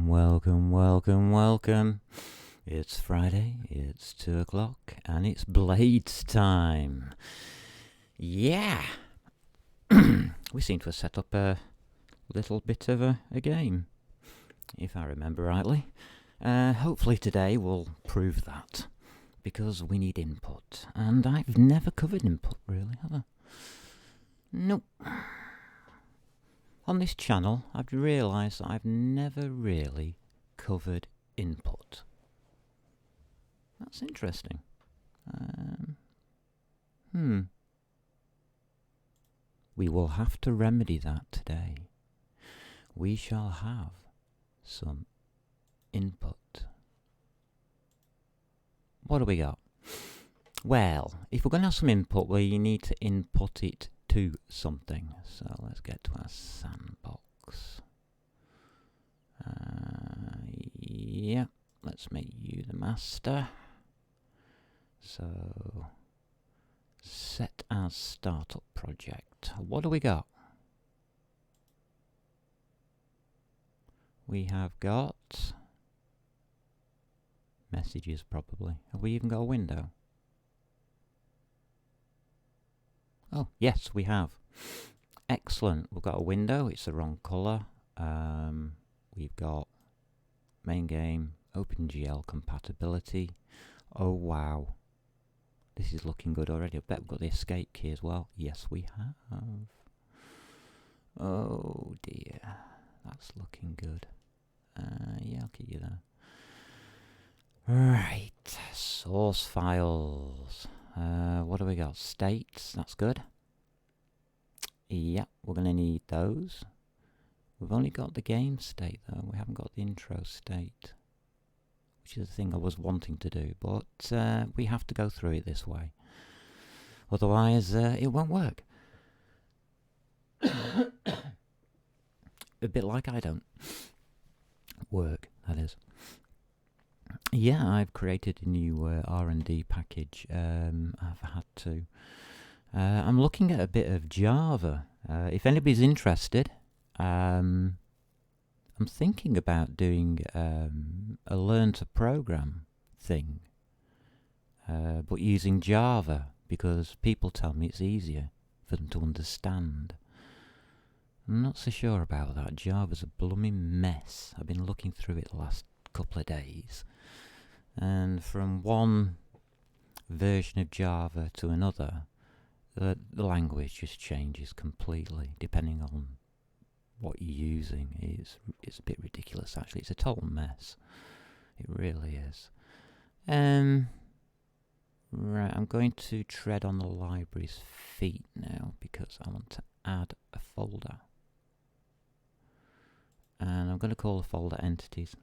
Welcome. It's Friday, it's 2 o'clock, and it's Blades time. Yeah! We seem to have set up a little bit of a game, if I remember rightly. Hopefully today will prove that, because we need input. And I've never covered input, really, have I? Nope. On this channel, I've realised that I've never really covered input. That's interesting. We will have to remedy that today. We shall have some input. What do we got? Well, if we're going to have some input, well, you need to input it to something. So let's get to our sandbox. Yeah, let's make you the master. So, set as startup project. What do we got? We have got messages, probably. Have we even got a window? Oh, yes, we have. Excellent. We've got a window. It's the wrong colour. We've got main game, OpenGL compatibility. Oh, wow. This is looking good already. I bet we've got the escape key as well. Yes, we have. Oh, dear. That's looking good. Yeah, I'll keep you there. Right. Source files. What do we got? States. That's good. Yeah, we're going to need those. We've only got the game state, though. We haven't got the intro state, which is the thing I was wanting to do. But we have to go through it this way. Otherwise, it won't work. A bit like I don't work, that is. Yeah, I've created a new R&D package. I've had to. I'm looking at a bit of Java. If anybody's interested, I'm thinking about doing a learn to program thing, but using Java, because people tell me it's easier for them to understand. I'm not so sure about that. Java's a blooming mess. I've been looking through it the last couple of days, and from one version of Java to another, the language just changes completely depending on what you're using. It's a bit ridiculous, actually. It's a total mess. It really is. Right, I'm going to tread on the library's feet now because I want to add a folder. And I'm going to call the folder entities,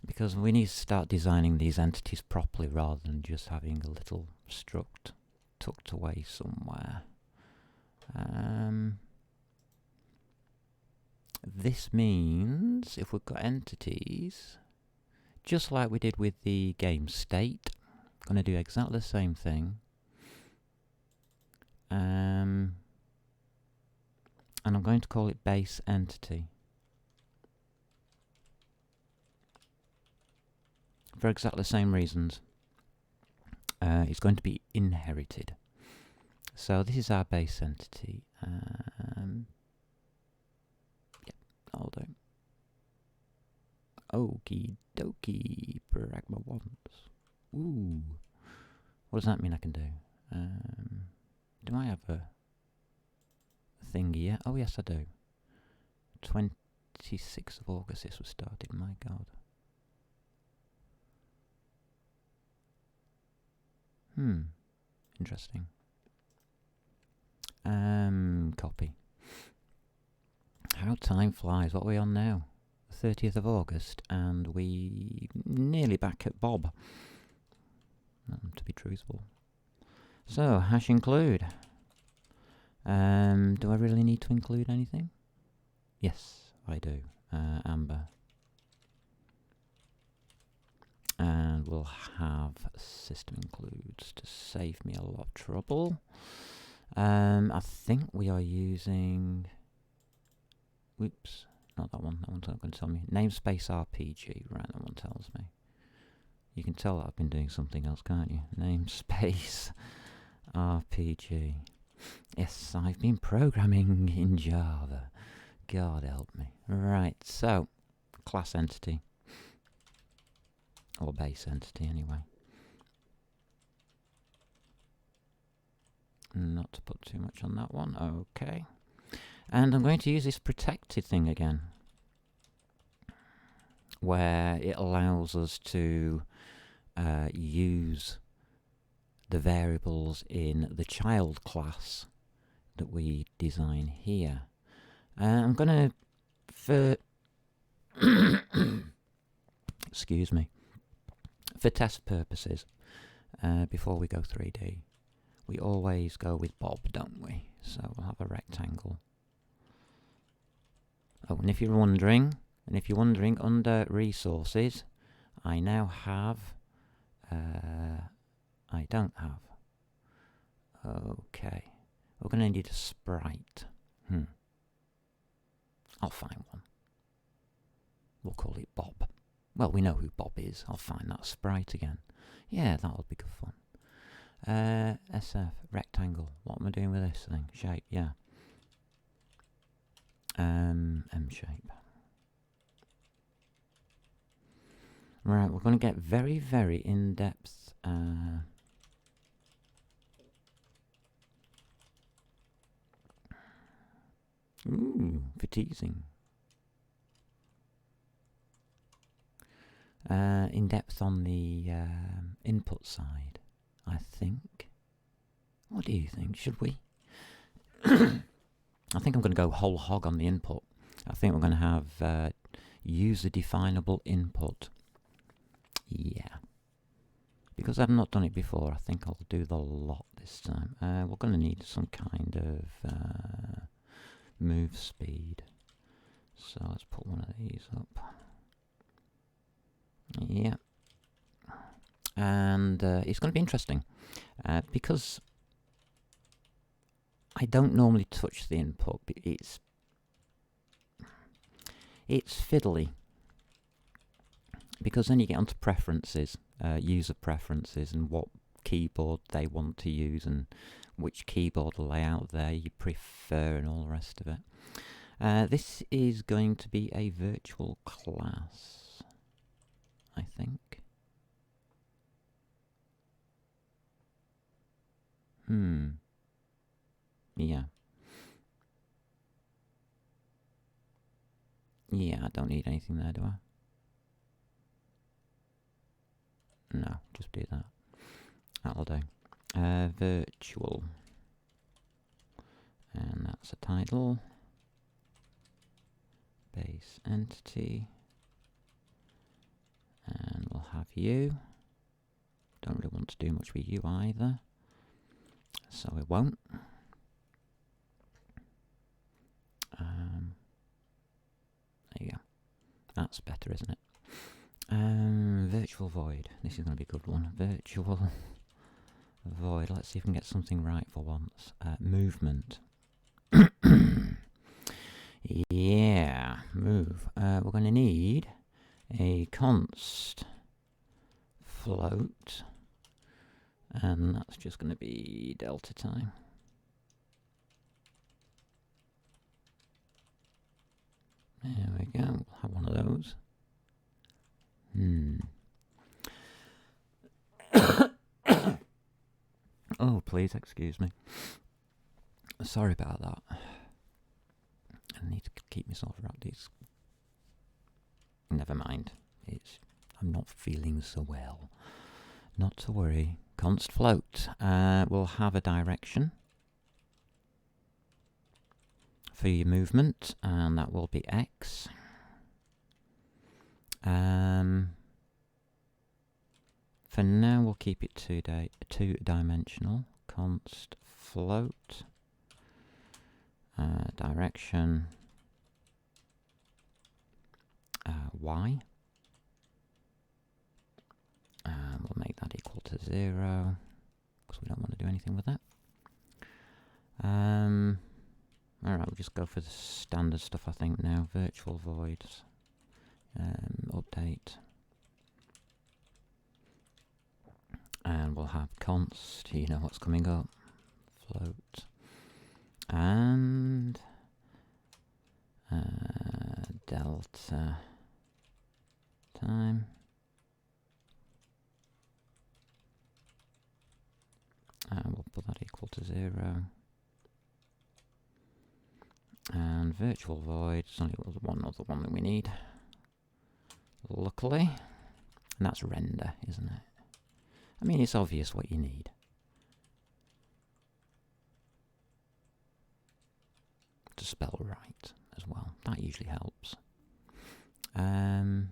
because we need to start designing these entities properly rather than just having a little struct tucked away somewhere. This means if we've got entities, just like we did with the game state, I'm going to do exactly the same thing. And I'm going to call it base entity. For exactly the same reasons. It's going to be inherited. So this is our base entity. Yep, I'll do. Okie dokie, pragma once. Ooh. What does that mean I can do? Do I have a thing here? Oh yes, I do. 26th of August this was started, my god. Interesting. Copy. How time flies. What are we on now? 30th of August, and we nearly back at Bob. To be truthful. So, hash include. Do I really need to include anything? Yes, I do. Amber. And we'll have system includes to save me a lot of trouble. I think we are using Whoops, not that one. That one's not going to tell me. Namespace RPG. Right, that one tells me. You can tell that I've been doing something else, can't you? Namespace RPG. Yes, I've been programming in Java. God help me. Right, so, class entity. Or base entity, anyway. Not to put too much on that one. Okay. And I'm going to use this protected thing again, where it allows us to use the variables in the child class that we design here. I'm going to, excuse me, for test purposes, before we go 3D, we always go with Bob, don't we? So we'll have a rectangle. Oh, and if you're wondering, under resources, I now have, I don't have. Okay, we're going to need a sprite. I'll find one. We'll call it Bob. Well, we know who Bob is. I'll find that sprite again. Yeah, that'll be good fun. SF, rectangle. What am I doing with this thing? Shape, yeah. M shape. Right, we're going to get very, very in-depth. Ooh, for teasing. In depth on the input side, I think. What do you think? Should we? I think I'm going to go whole hog on the input. I think we're going to have user-definable input. Yeah. Because I've not done it before, I think I'll do the lot this time. We're going to need some kind of move speed. So let's put one of these up. Yeah. And it's going to be interesting because I don't normally touch the input. It's fiddly because then you get onto preferences, user preferences, and what keyboard they want to use and which keyboard layout they prefer and all the rest of it. This is going to be a virtual class, I think. Yeah. Yeah, I don't need anything there, do I? No, just do that. That'll do. Virtual. And that's a title. Base entity. And we'll have you. Don't really want to do much with you either. So we won't. There you go. That's better, isn't it? Virtual void. This is going to be a good one. Virtual void. Let's see if we can get something right for once. Movement. Yeah, move. We're going to need a const float, and that's just going to be delta time. There we go. We'll have one of those. Oh, please excuse me. Sorry about that. I need to keep myself around these. Never mind. I'm not feeling so well. Not to worry. Const float. We'll have a direction for your movement, and that will be X. For now, we'll keep it two-dimensional. Const float. Direction Y. We'll make that equal to 0 because we don't want to do anything with that. Alright, we'll just go for the standard stuff, I think, now. Virtual voids. Update. And we'll have const, you know what's coming up. Float. And delta time. And we'll put that equal to 0. And virtual void, there's only one other one that we need. Luckily. And that's render, isn't it? I mean, it's obvious what you need. To spell right as well. That usually helps. And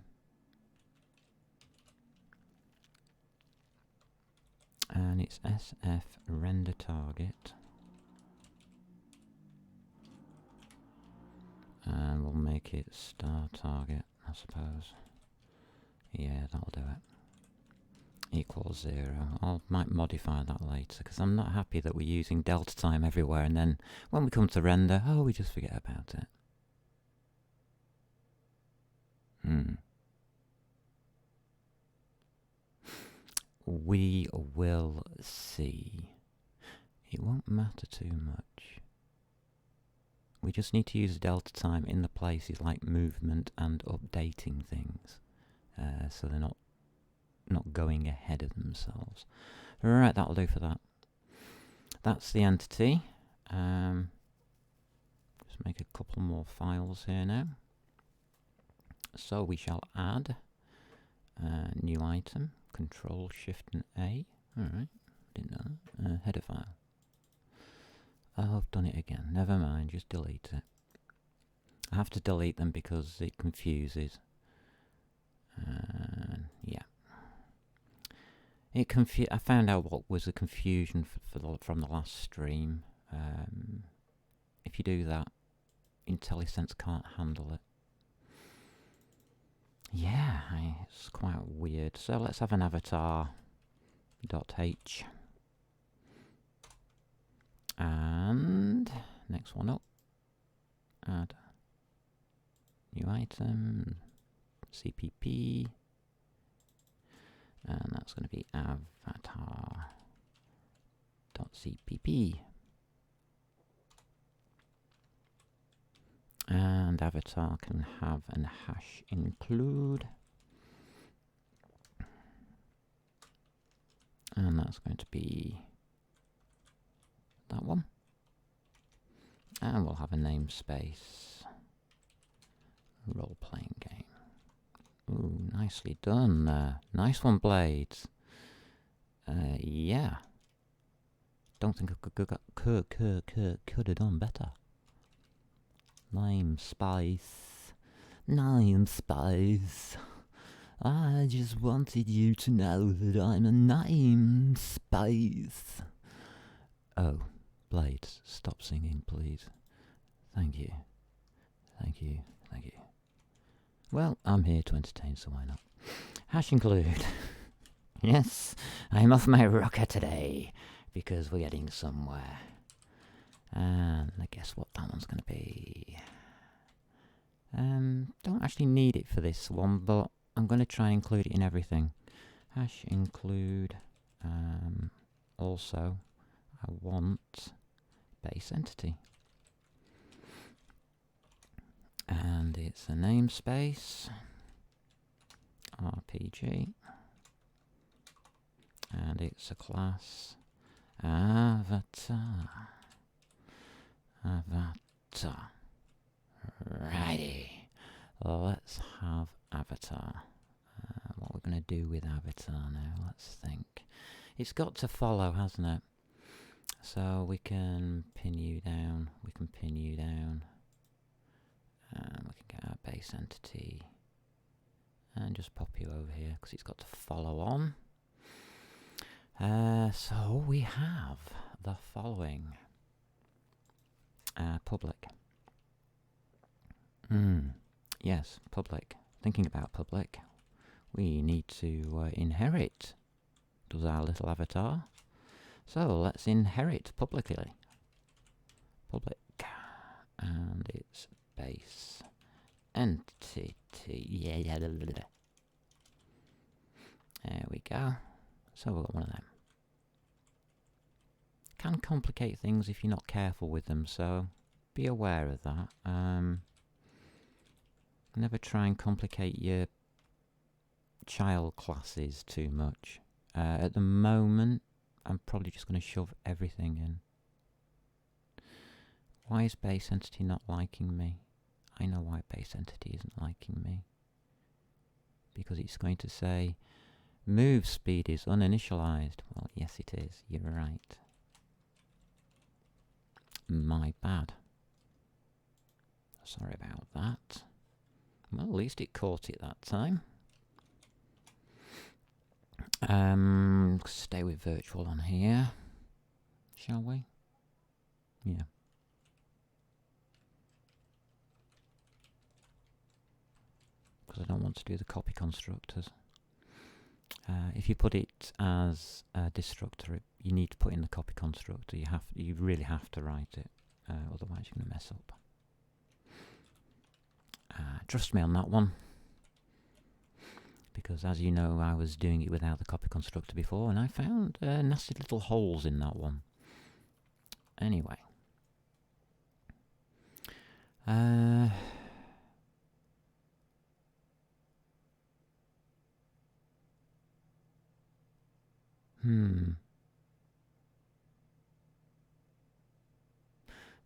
it's SF render target. And we'll make it star target, I suppose. Yeah, that'll do it. Equals 0. I might modify that later, because I'm not happy that we're using delta time everywhere, and then when we come to render, oh, we just forget about it. We will see. It won't matter too much. We just need to use delta time in the places like movement and updating things, so they're not going ahead of themselves. Right, that'll do for that. That's the entity. Just make a couple more files here now. So we shall add new item, Control Shift and A. Alright, didn't know that. Header file. Oh, I've done it again. Never mind, just delete it. I have to delete them because it confuses. Yeah. I found out what was the confusion from the last stream. If you do that, IntelliSense can't handle it. Yeah, it's quite weird. So let's have an avatar.h. And next one up. Add new item, CPP. And that's going to be avatar.cpp. And avatar can have an hash include. And that's going to be that one. And we'll have a namespace. Role-playing game. Ooh, nicely done. Nice one, Blades. Yeah. Don't think I could have done better. Namespace. Namespace. I just wanted you to know that I'm a namespace. Oh, Blades, stop singing, please. Thank you. Thank you. Thank you. Well, I'm here to entertain, so why not? Hash include. Yes, I'm off my rocker today, because we're getting somewhere. And I guess what that one's going to be. Don't actually need it for this one, but I'm going to try and include it in everything. Hash include. Also, I want base entity. And it's a namespace, RPG, and it's a class, avatar. Avatar. Righty. Let's have avatar. What we're going to do with avatar now, let's think. It's got to follow, hasn't it? So we can pin you down, we can pin you down. And we can get our base entity and just pop you over here because it's got to follow on. So we have the following. Public. Yes, public. Thinking about public. We need to inherit, does our little avatar. So let's inherit publicly. Public. and its base entity. Yeah. There we go. So we've got one of them. Can complicate things if you're not careful with them, so be aware of that. Never try and complicate your child classes too much. At the moment, I'm probably just going to shove everything in. Why is base entity not liking me? I know why base entity isn't liking me. Because it's going to say, move speed is uninitialized. Well, yes it is, you're right. My bad. Sorry about that. Well, at least it caught it that time. Stay with virtual on here, shall we? Yeah. Because I don't want to do the copy constructors. If you put it as a destructor, you need to put in the copy constructor. You really have to write it, otherwise you're going to mess up. Trust me on that one, because as you know, I was doing it without the copy constructor before, and I found nasty little holes in that one. Anyway.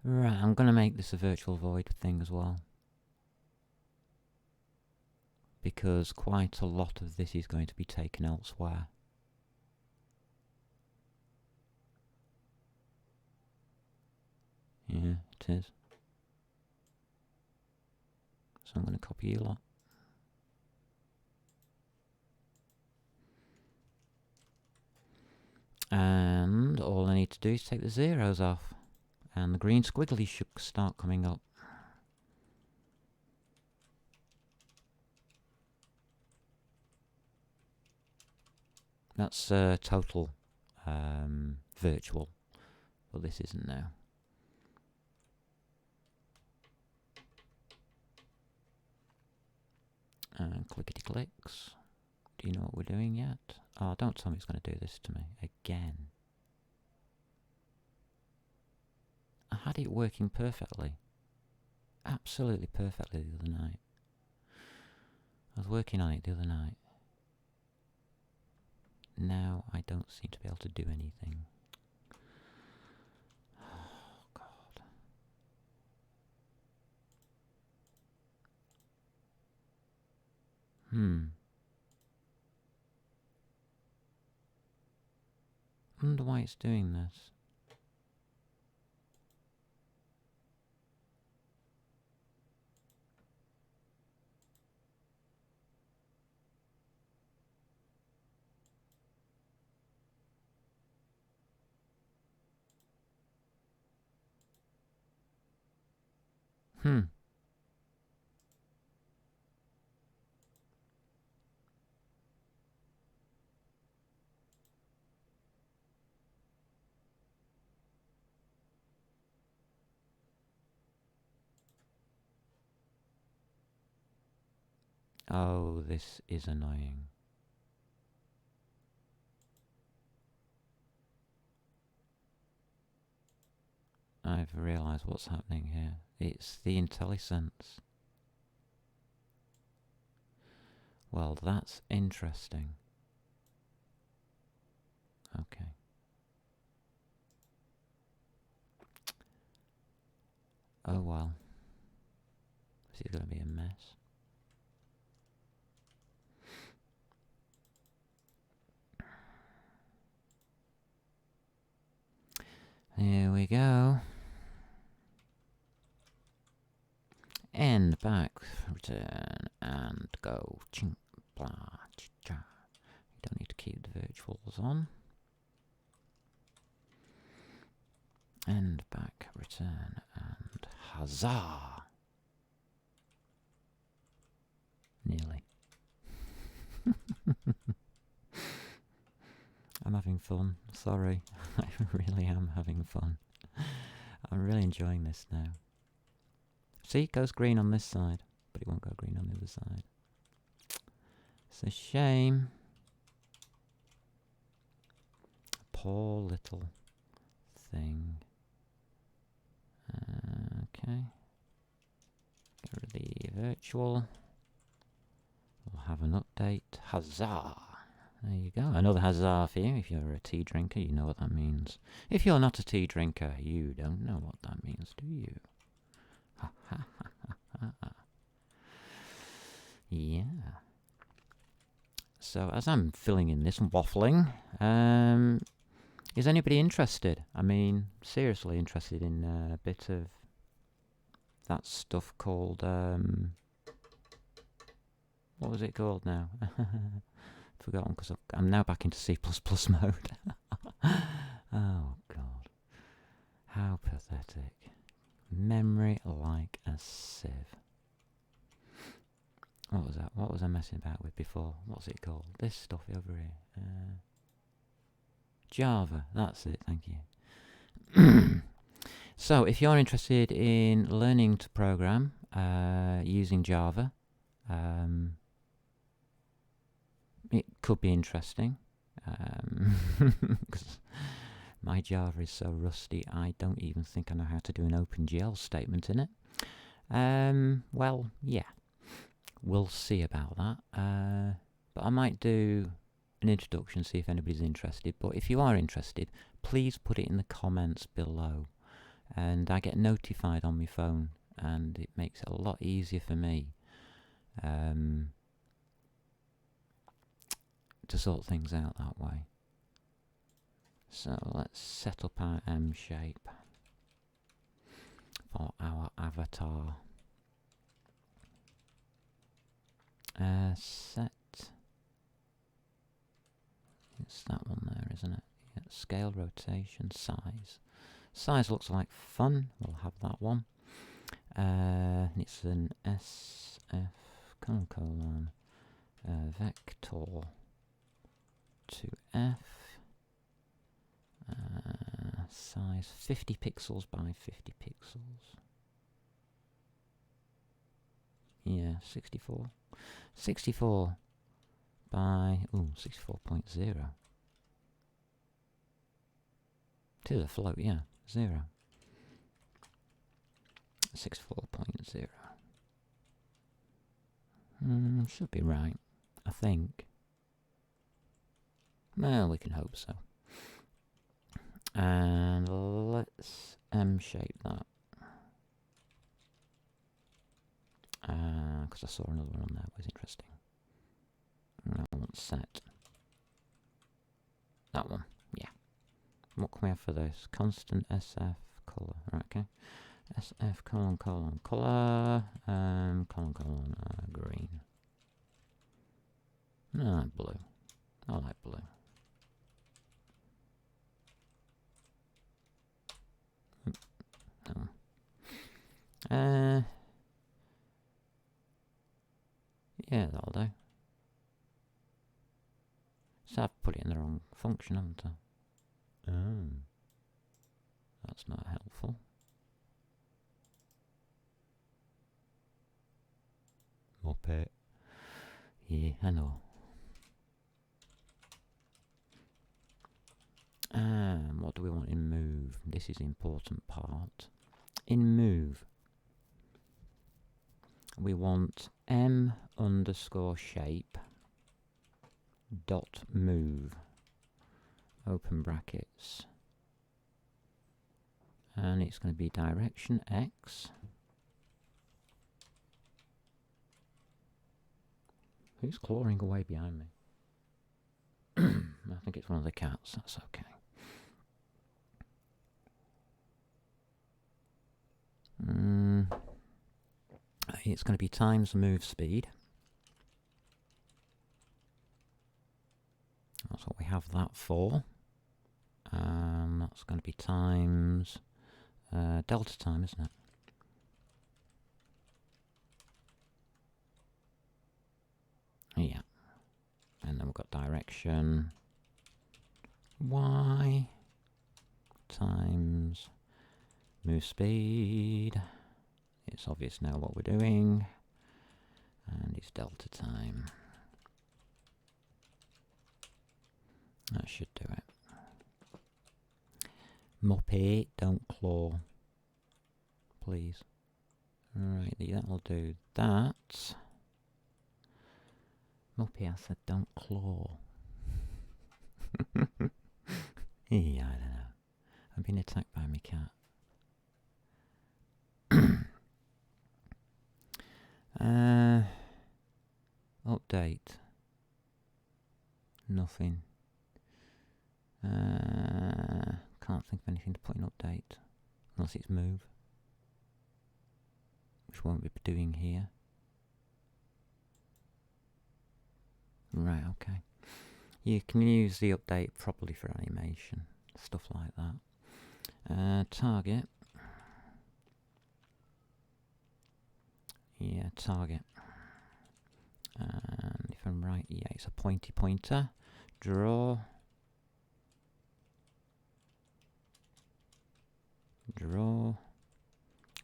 Right, I'm going to make this a virtual void thing as well. Because quite a lot of this is going to be taken elsewhere. Yeah, it is. So I'm going to copy you a lot. And all I need to do is take the zeros off. And the green squiggly should start coming up. That's total virtual. Well, this isn't now. And clickety clicks. Do you know what we're doing yet? Oh, don't tell me it's going to do this to me again. I had it working perfectly. Absolutely perfectly the other night. I was working on it the other night. Now I don't seem to be able to do anything. Oh, God. Wonder why it's doing this. Oh, this is annoying. I've realised what's happening here. It's the IntelliSense. Well, that's interesting. Okay. Oh well. This is going to be a mess. Here we go. End, back, return, and go. Ching, blah, cha. You don't need to keep the virtuals on. End, back, return, and huzzah! Nearly. I'm having fun. Sorry. I really am having fun. I'm really enjoying this now. See, it goes green on this side, but it won't go green on the other side. It's a shame. Poor little thing. Okay. Get rid of the virtual. We'll have an update. Huzzah! There you go. Another huzzah for you. If you're a tea drinker, you know what that means. If you're not a tea drinker, you don't know what that means, do you? Ha ha ha ha ha. Yeah. So as I'm filling in this and waffling, is anybody interested? I mean, seriously interested in a bit of that stuff called, what was it called now? Forgotten, because I'm now back into C++ mode. Oh, God. How pathetic. Memory like a sieve. What was that? What was I messing about with before? What's it called? This stuff over here. Java. That's it, thank you. So, if you're interested in learning to program using Java, it could be interesting. Because my Java is so rusty, I don't even think I know how to do an OpenGL statement in it. Well, yeah. We'll see about that. But I might do an introduction, see if anybody's interested. But if you are interested, please put it in the comments below. And I get notified on my phone, and it makes it a lot easier for me to sort things out that way. So let's set up our M shape for our avatar. Set. It's that one there, isn't it? Yeah, scale, rotation, size. Size looks like fun. We'll have that one. It's an SF colon vector to F. Size 50 pixels by 50 pixels. Yeah, 64. 64 by 64.0. It is a float, yeah. 0. 64.0. Should be right, I think. Well, we can hope so. And let's M-shape that. Because I saw another one on there that was interesting. I want set. That one, yeah. What can we have for this? Constant SF color. Right, okay. SF colon colon color. Colon green. No, blue. I like blue. Yeah, that'll do. So I've put it in the wrong function, haven't I? Oh. That's not helpful. Muppet. Yeah, I know. What do we want in move? This is the important part. In move, we want m underscore shape dot move, open brackets, and it's going to be direction x. Who's clawing away behind me? I think it's one of the cats. That's okay. It's going to be times move speed. That's what we have that for. That's going to be times delta time, isn't it? Yeah. And then we've got direction y times move speed It's obvious now what we're doing, and it's delta time. That should do it. Muppet, don't claw, please. Right, that'll do that. Muppet, I said don't claw. Yeah, I don't know. I'm being attacked by my cat. Update. Nothing. Can't think of anything to put in update. Unless it's move. Which won't be doing here. Right, okay. You can use the update properly for animation. Stuff like that. Target. Yeah, target. And if I'm right, yeah, it's a pointy pointer. Draw. Draw.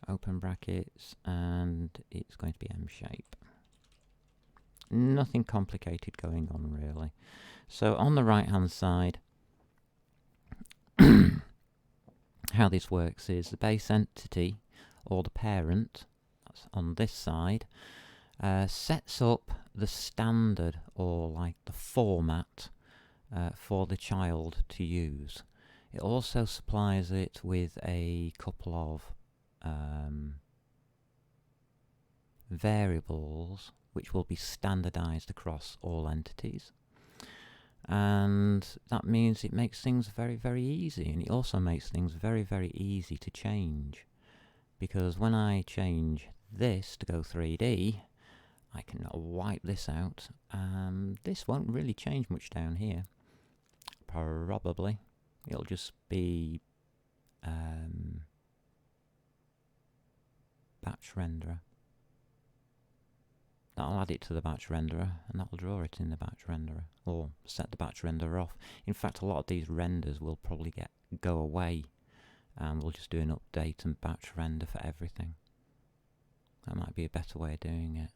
Open brackets, and it's going to be M shape. Nothing complicated going on really. So on the right hand side, how this works is the base entity, or the parent, that's on this side, sets up the standard, or like the format, for the child to use. It also supplies it with a couple of variables which will be standardized across all entities. And that means it makes things very, very easy, and it also makes things very, very easy to change. Because when I change this to go 3D, I can wipe this out, and this won't really change much down here. Probably. It'll just be batch renderer. That'll add it to the batch renderer, and that'll draw it in the batch renderer, or set the batch renderer off. In fact, a lot of these renders will probably go away, and we'll just do an update and batch render for everything. That might be a better way of doing it.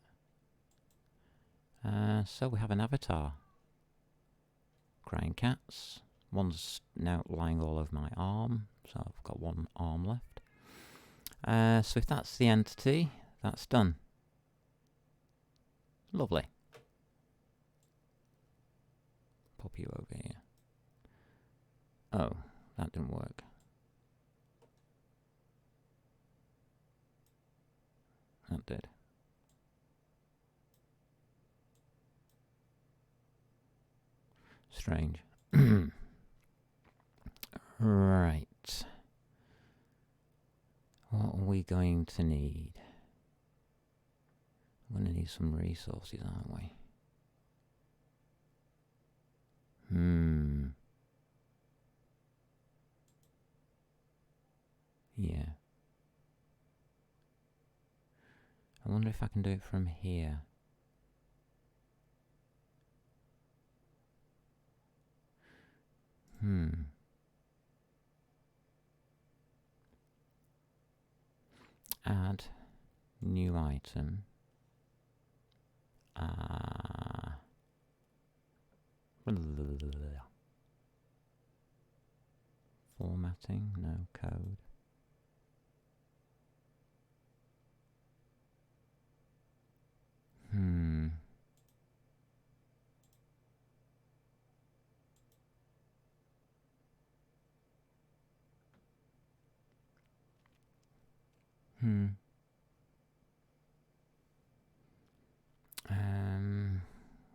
So we have an avatar. Crying cats. One's now lying all over my arm, so I've got one arm left. So if that's the entity, that's done. Lovely. Pop you over here. Oh, that didn't work. That did. Strange. Right. What are we going to need? We're going to need some resources, aren't we? Yeah. I wonder if I can do it from here. Add new item. Formatting, no code.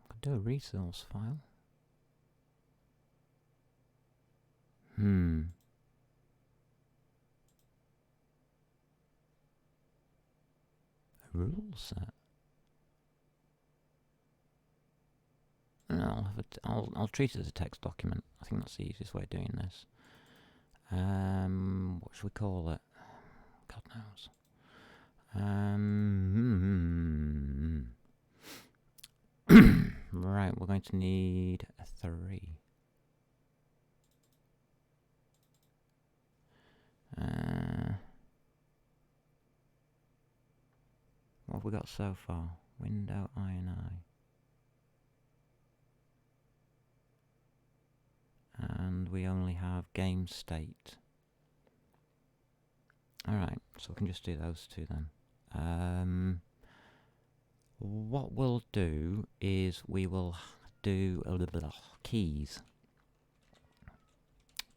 Could do a resource file. A rule set. No, I'll treat it as a text document. I think that's the easiest way of doing this. What should we call it? God knows. Right, we're going to need a 3. What have we got so far? Window INI. And we only have game state. Alright, so we can just do those two then. What we'll do is we will do a little bit of keys.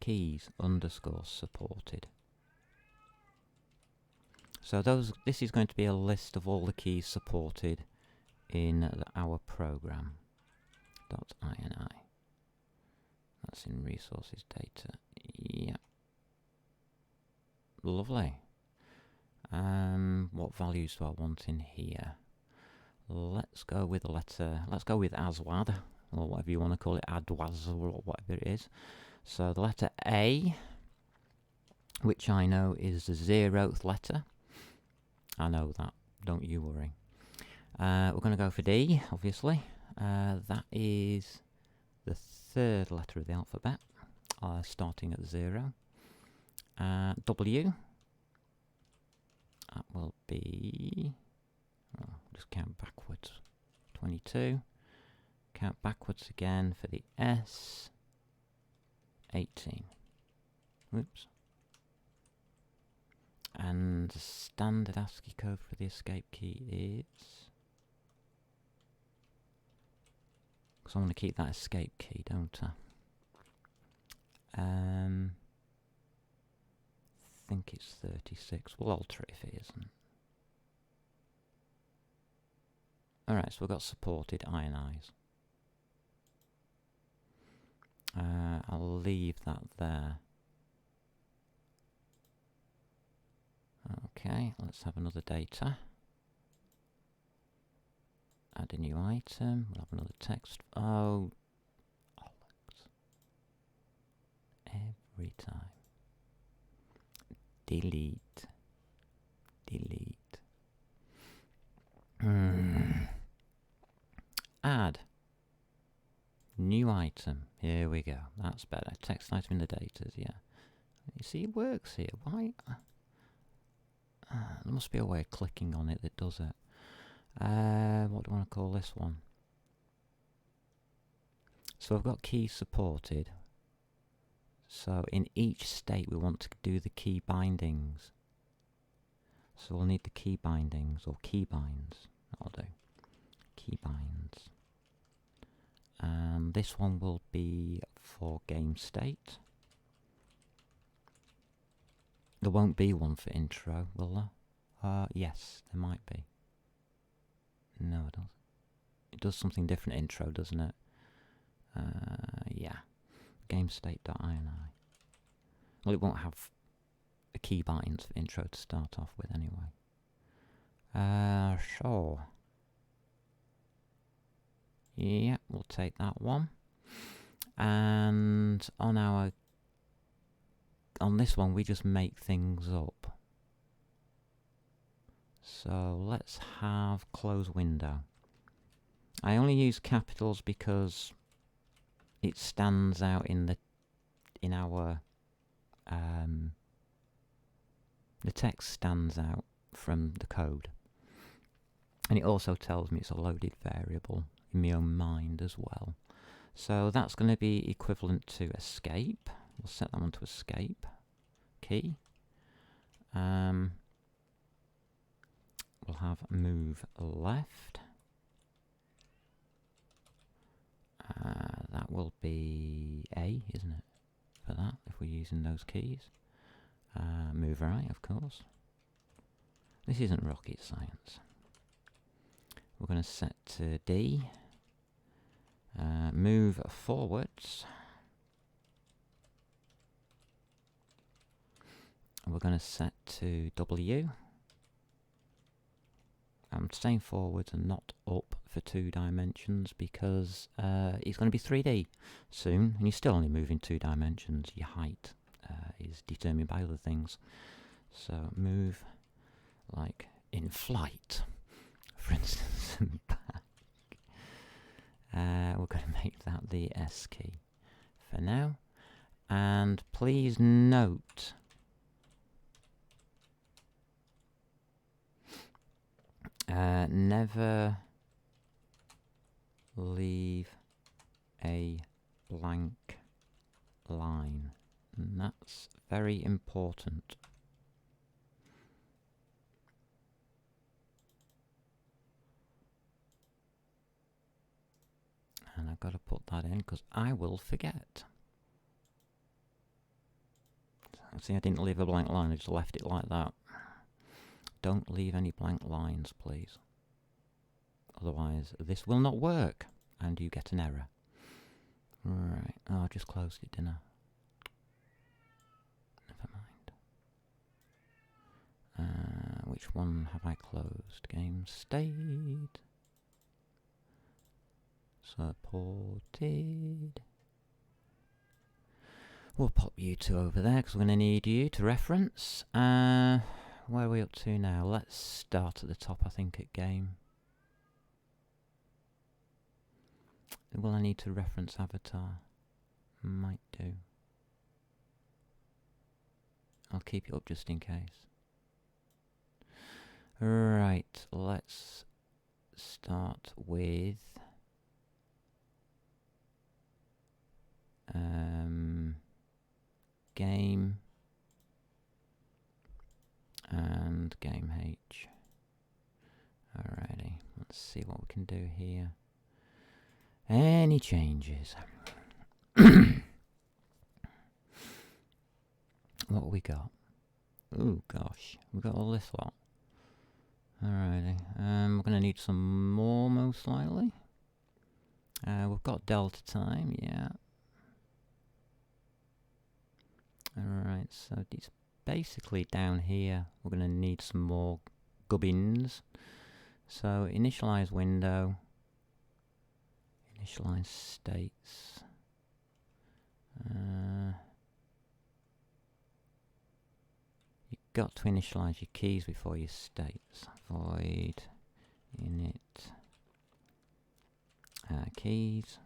Keys underscore supported. So this is going to be a list of all the keys supported in our program. .ini. That's in resources data. Yeah. Lovely. What values do I want in here? Let's go with the letter. Let's go with Aswad, or whatever you want to call it, Adwaz, or whatever it is. So the letter A, which I know is the 0th letter. I know that. Don't you worry. We're going to go for D, obviously. That is the 3rd letter of the alphabet, starting at 0. W. That will be... just count backwards. 22. Count backwards again for the S. 18. Whoops. And the standard ASCII code for the escape key is... because I want to keep that escape key, don't I? I think it's 36. We'll alter it if it isn't. Alright, so we've got supported INIs. I'll leave that there. Okay, let's have another data. Add a new item. We'll have another text. Oh, bollocks. Every time. Delete. Delete. Add. New item. Here we go. That's better. Text item in the data. Yeah. You see, it works here. Why? There must be a way of clicking on it that does it. What do I want to call this one? So I've got keys supported. So in each state we want to do the key bindings. So we'll need the key bindings or key binds. That'll do. Key binds. And this one will be for game state. There won't be one for intro, will there? Yes, there might be. No, it doesn't. It does something different intro, doesn't it? Yeah. GameState.ini. Well, it won't have a key binds for intro to start off with anyway. Sure. Yeah, we'll take that one. And on this one, we just make things up. So let's have close window. I only use capitals because it stands out in our the text stands out from the code, and it also tells me it's a loaded variable in my own mind as well. So that's going to be equivalent to escape. We'll set that one to escape key. We'll have move left. That will be A, isn't it? For that, if we're using those keys. Move right, of course. This isn't rocket science. We're going to set to D. Move forwards. We're going to set to W. I'm staying forwards and not up for 2 dimensions because it's going to be 3D soon, and you're still only moving 2 dimensions. Your height is determined by other things. So move like in flight, for instance, and back. We're going to make that the S key for now. And please note Never leave a blank line. And that's very important. And I've got to put that in because I will forget. See, I didn't leave a blank line, I just left it like that. Don't leave any blank lines, please. Otherwise, this will not work, and you get an error. Right, oh, I just closed it, didn't I? Never mind. Which one have I closed? Game state. Supported. We'll pop you two over there because we're going to need you to reference. Where are we up to now? Let's start at the top, I think, at game. Will I need to reference avatar? Might do. I'll keep it up just in case. Right, let's start with game and game H. Alrighty, let's see what we can do here. Any changes? What we got? Oh gosh, we got all this lot. Alrighty, we're gonna need some more most likely. We've got delta time, yeah. Alright, so it's basically down here. We're gonna need some more gubbins. So initialize window. Initialize states. You've got to initialize your keys before your states. Void init keys,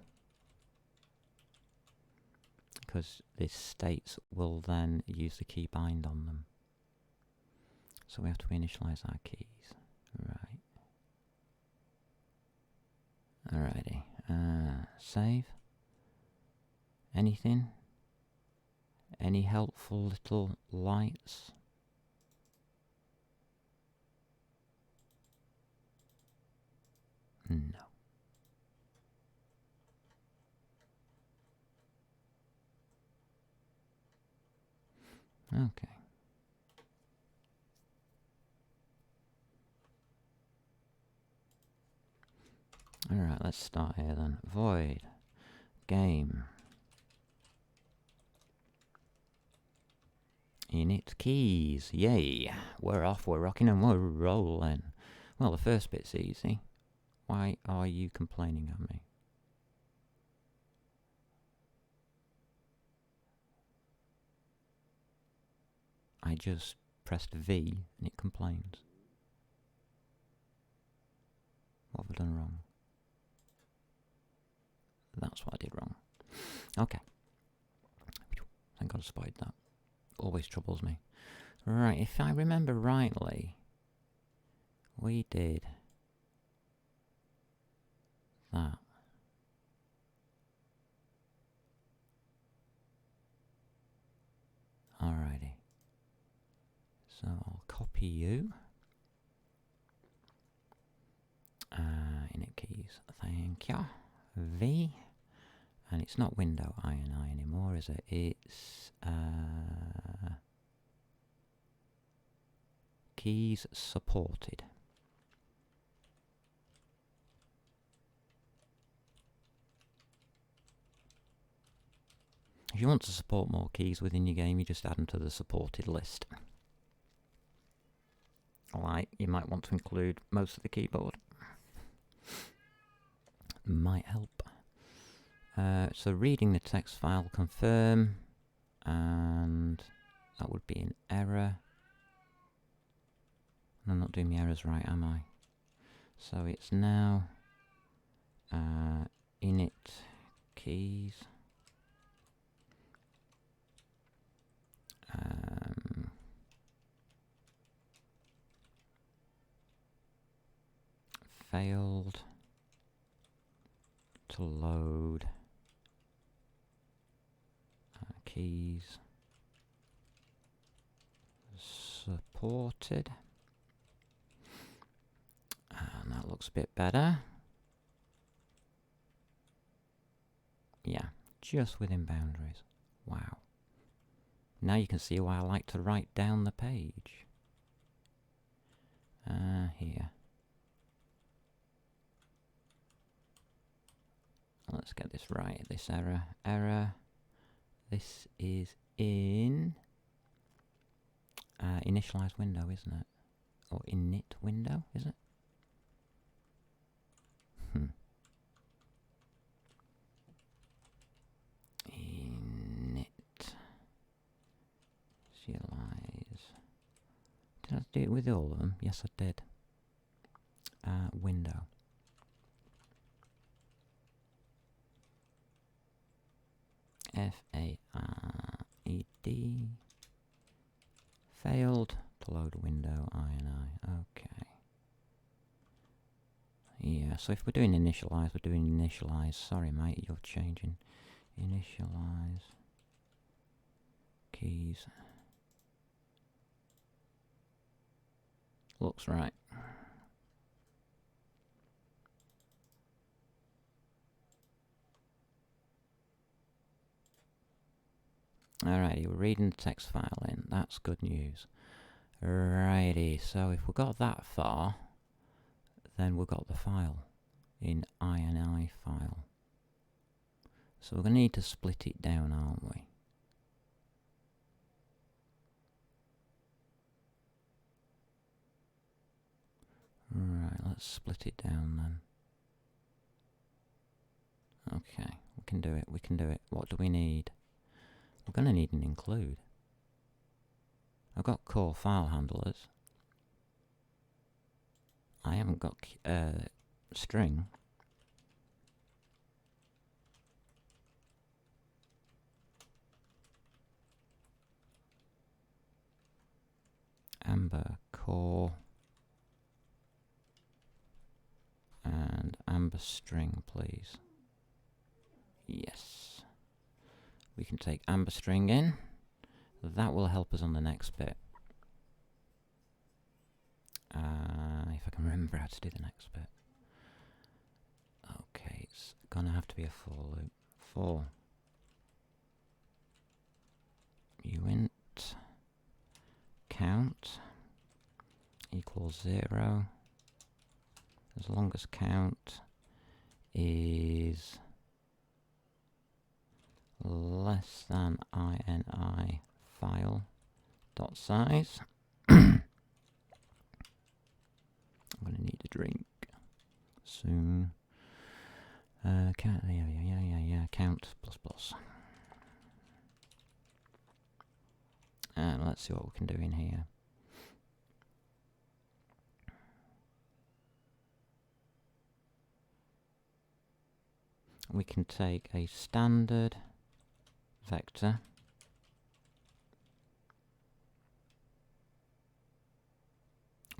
because this states will then use the key bind on them. So we have to initialize our keys. Right. Alrighty. Save. Anything? Any helpful little lights? No. Okay. Alright, let's start here then. Void game init keys. Yay! We're off, we're rocking and we're rolling. Well, the first bit's easy. Why are you complaining at me? I just pressed V and it complains. What have I done wrong? That's what I did wrong. Okay. Thank God I spotted that. Always troubles me. Right, if I remember rightly, we did that. Alrighty. So I'll copy you. Init keys. Thank you. V. And it's not window INI anymore, is it? It's keys supported. If you want to support more keys within your game, you just add them to the supported list. Like, you might want to include most of the keyboard. Might help. So reading the text file, confirm, and that would be an error. I'm not doing the errors right, am I? So it's now init keys. failed to load keys supported. And that looks a bit better. Yeah, just within boundaries. Wow. Now you can see why I like to write down the page. Here. Let's get this right. This error. This is in initialize window, isn't it? Or init window, is it? Init. Initialize. Did I do it with all of them? Yes, I did. Window. F-A-R-E-D. Failed to load window INI. Okay. Yeah, so if we're doing initialize, we're doing initialize. Sorry, mate, you're changing. Initialize. Keys. Looks right. Alrighty, we're reading the text file in. That's good news. Righty, so if we got that far, then we've got the file in INI file. So we're going to need to split it down, aren't we? Right, let's split it down then. Okay, we can do it, we can do it. What do we need? We're going to need an include. I've got core file handlers. I haven't got string. Amber core and amber string, please. Yes. We can take amber string in. That will help us on the next bit. If I can remember how to do the next bit. Okay, it's gonna have to be a for loop. For uint count equals 0 as long as count is less than ini file dot size. I'm gonna need a drink soon. Count, yeah, count plus plus. And let's see what we can do in here. We can take a standard vector.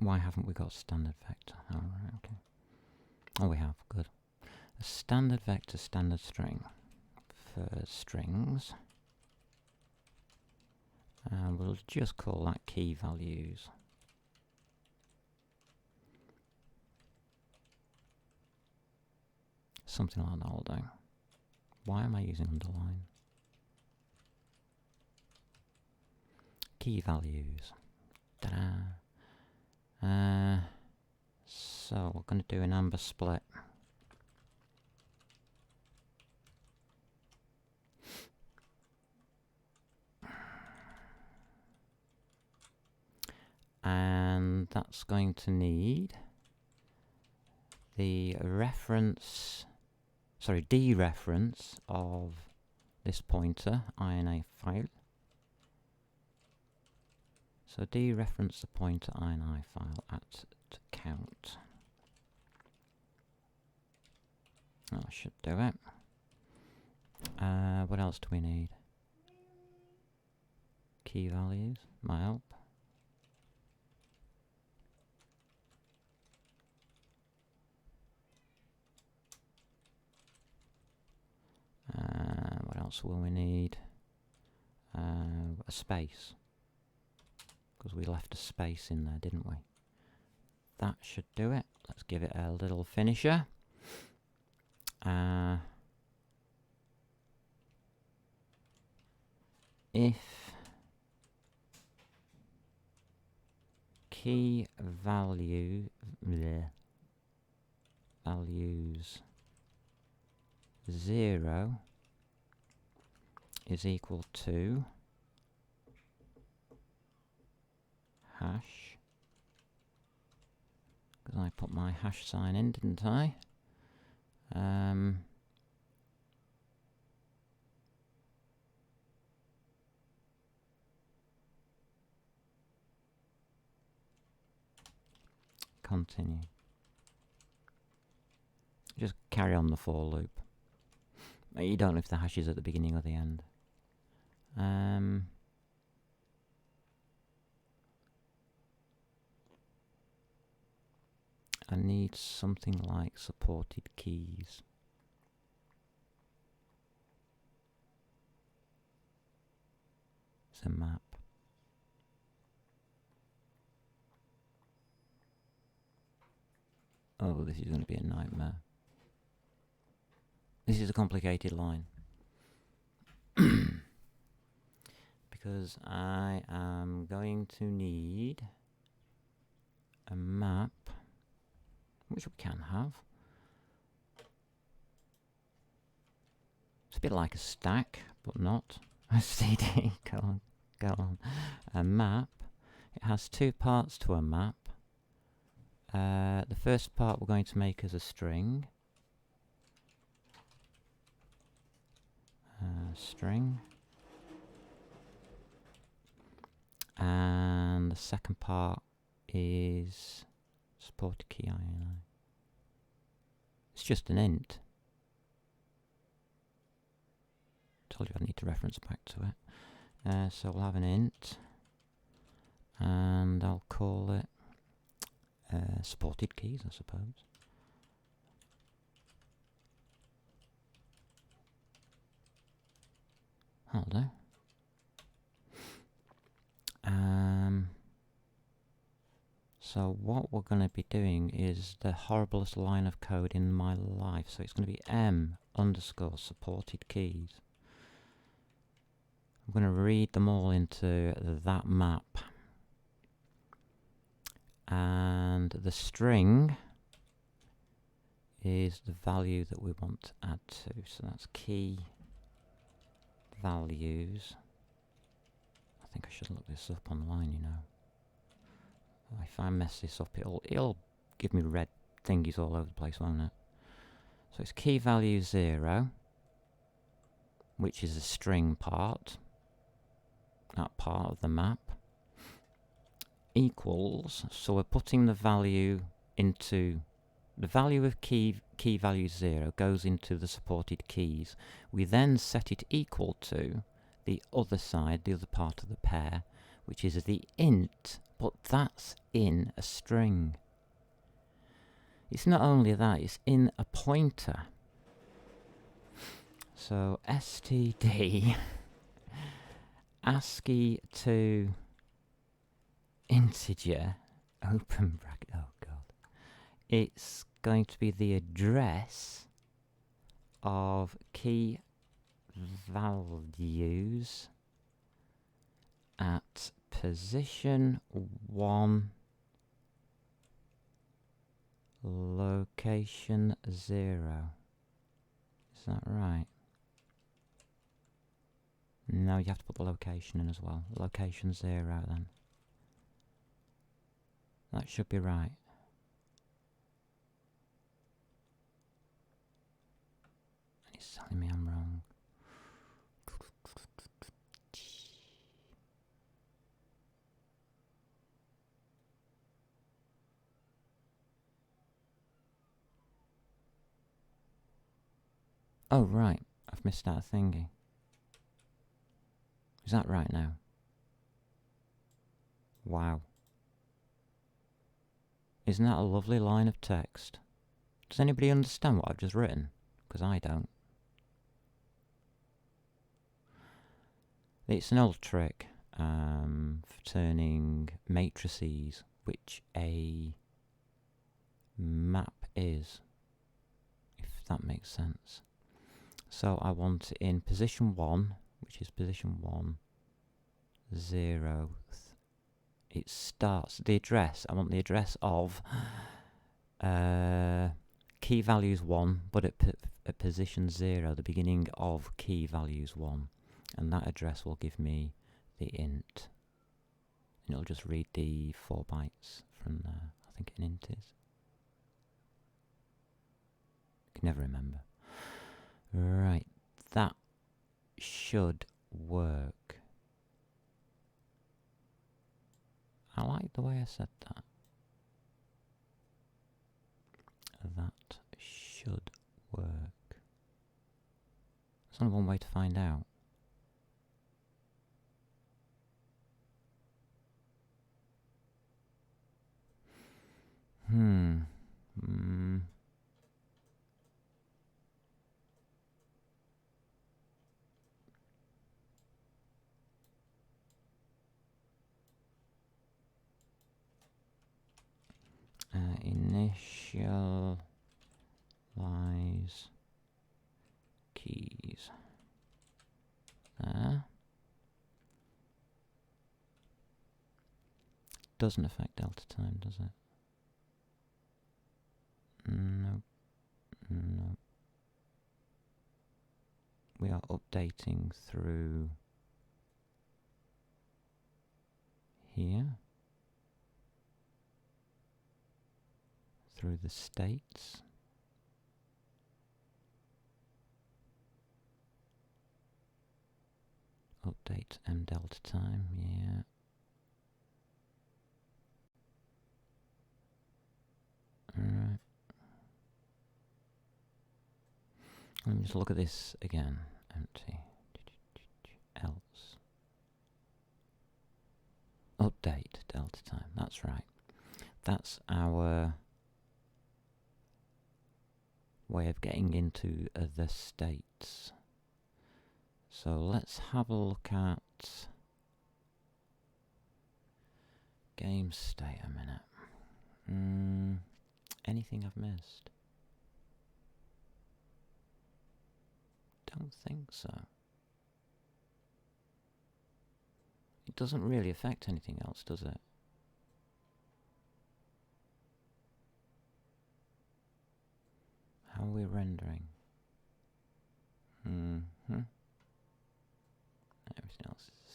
Why haven't we got standard vector? Oh, right, okay. Oh, we have. Good. A standard vector, standard string for strings. And we'll just call that key values. Something like that will do. Why am I using underline? Key values. Ta-da! So we're going to do an amber split. And that's going to need the reference, sorry, dereference of this pointer, INA file. So dereference the pointer INI file at count. That should do it. What else do we need? Key values might help. else will we need? A space. Because we left a space in there, didn't we? That should do it. Let's give it a little finisher. If key values 0 is equal to hash, because I put my hash sign in, didn't I? Continue. Just carry on the for loop. You don't know if the hash is at the beginning or the end. I need something like supported keys. It's a map. Oh, this is going to be a nightmare. This is a complicated line. Because I am going to need a map, which we can have. It's a bit like a stack, but not. STD, go on. A map. It has two parts to a map. The first part we're going to make as a string. String. And the second part is support key INI. It's just an int. Told you I need to reference back to it. So we'll have an int, and I'll call it supported keys, I suppose. That'll do. So what we're going to be doing is the horriblest line of code in my life. So it's going to be m_supported keys. I'm going to read them all into that map. And the string is the value that we want to add to. So that's key values. I think I should look this up online, you know. If I mess this up, it'll give me red thingies all over the place, won't it? So it's key value 0, which is a string part, that part of the map, equals, so we're putting the value into, the value of key value 0 goes into the supported keys. We then set it equal to the other side, the other part of the pair, which is the int, but that's in a string. It's not only that, it's in a pointer. So std ASCII to integer, open bracket, oh god. It's going to be the address of key values at position 1, location 0. Is that right? No, you have to put the location in as well. Location 0 then. That should be right. It's telling me I'm wrong. Oh, right. I've missed out a thingy. Is that right now? Wow. Isn't that a lovely line of text? Does anybody understand what I've just written? Because I don't. It's an old trick for turning matrices, which a map is, if that makes sense. So I want it in position 1, which is position 1, 0. It starts, the address, I want the address of key values 1, but at position 0, the beginning of key values 1. And that address will give me the int. And it'll just read the 4 bytes from there. I think an int is. I can never remember. Right, that should work. I like the way I said that. That should work. There's only one way to find out. Initialize keys. There. Doesn't affect delta time, does it? No. No. We are updating through here. Through the states. Update m delta time, yeah. Alright. Let me just look at this again. Empty. Else. Update delta time, that's right. That's our way of getting into the states. So let's have a look at game state a minute. Anything I've missed? Don't think so. It doesn't really affect anything else, does it? How are we rendering? Everything else is the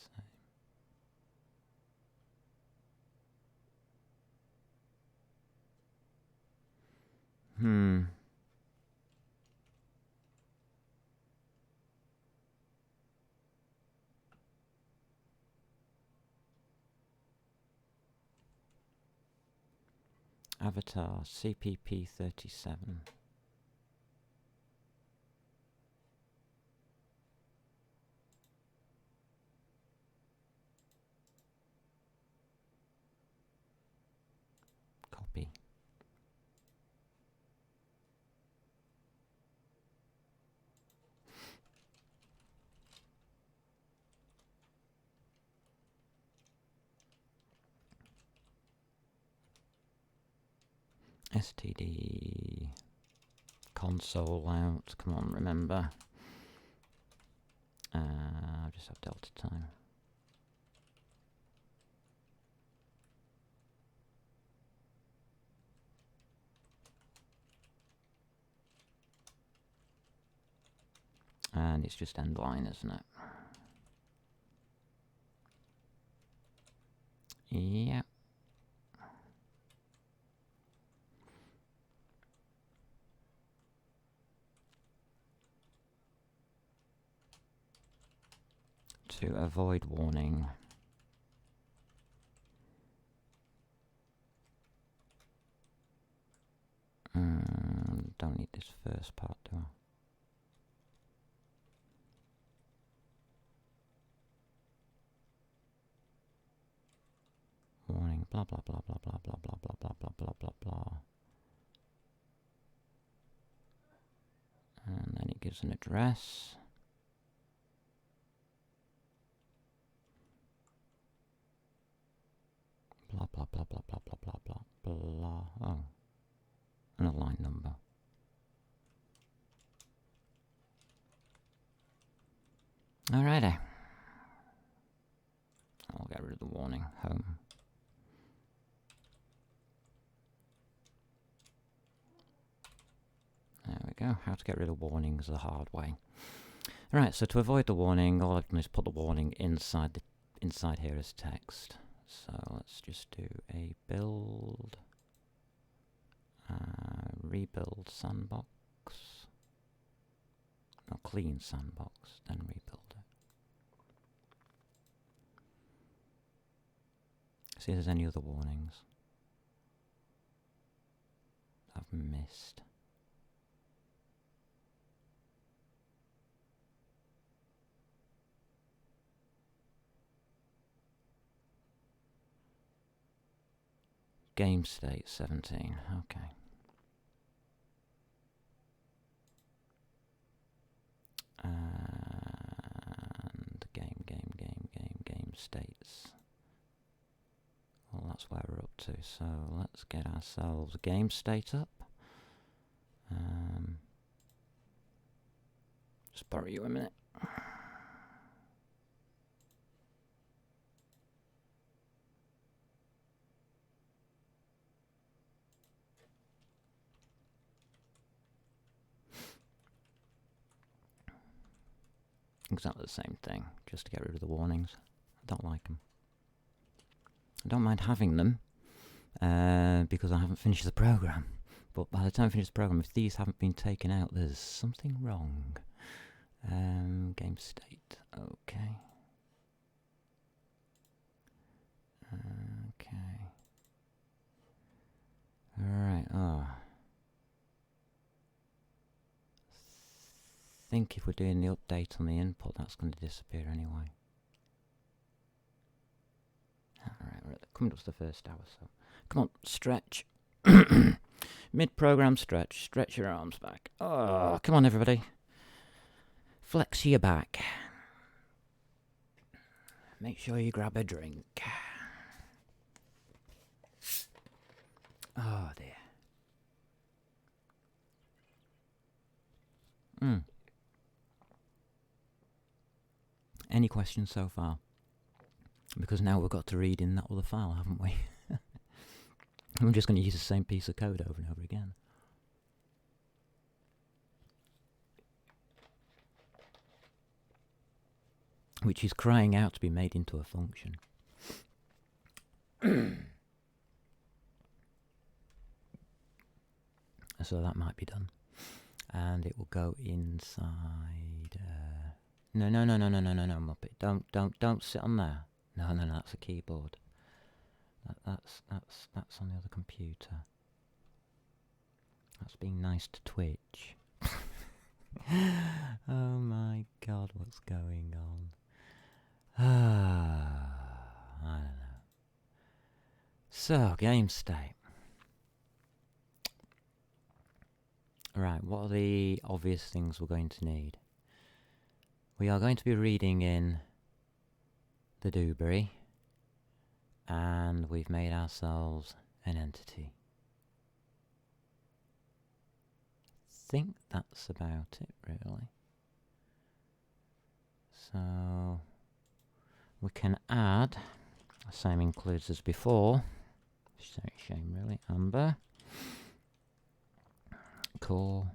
same. Avatar CPP 37. Copy. STD console out. Come on, remember. I'll just have delta time. And it's just end line, isn't it? Yeah. To avoid warning. Don't need this first part, do I? Warning, blah blah blah blah blah blah blah blah blah blah blah blah blah. And then it gives an address. Blah, blah, blah, blah, blah, blah, blah, blah, blah. Oh. And a line number. Alrighty. I'll get rid of the warning. Home. There we go. How to get rid of warnings the hard way. Right, so to avoid the warning, all I've done is put the warning inside here as text. So let's just do a build, rebuild sandbox. No, clean sandbox, then rebuild it. See if there's any other warnings I've missed. Game state 17, okay. And game states. Well, that's where we're up to, so let's get ourselves a game state up. Just borrow you a minute. Exactly the same thing, just to get rid of the warnings. I don't like them. I don't mind having them, because I haven't finished the program. But by the time I finish the program, if these haven't been taken out, there's something wrong. Game state, okay. Okay. Alright, I think if we're doing the update on the input, that's going to disappear anyway. Alright, we're coming up to the first hour, so come on, stretch. Mid-program stretch. Stretch your arms back. Oh, come on, everybody. Flex your back. Make sure you grab a drink. Oh, dear. Any questions so far? Because now we've got to read in that other file, haven't we? I'm just going to use the same piece of code over and over again. Which is crying out to be made into a function. So that might be done. And it will go inside... No, Muppet. Don't sit on there. No, that's a keyboard. That's on the other computer. That's being nice to Twitch. Oh my god, what's going on? I don't know. So, game state. Right, what are the obvious things we're going to need? We are going to be reading in the Dewberry, and we've made ourselves an entity. I think that's about it, really. So we can add, same includes as before. Shame, really. Amber. Core.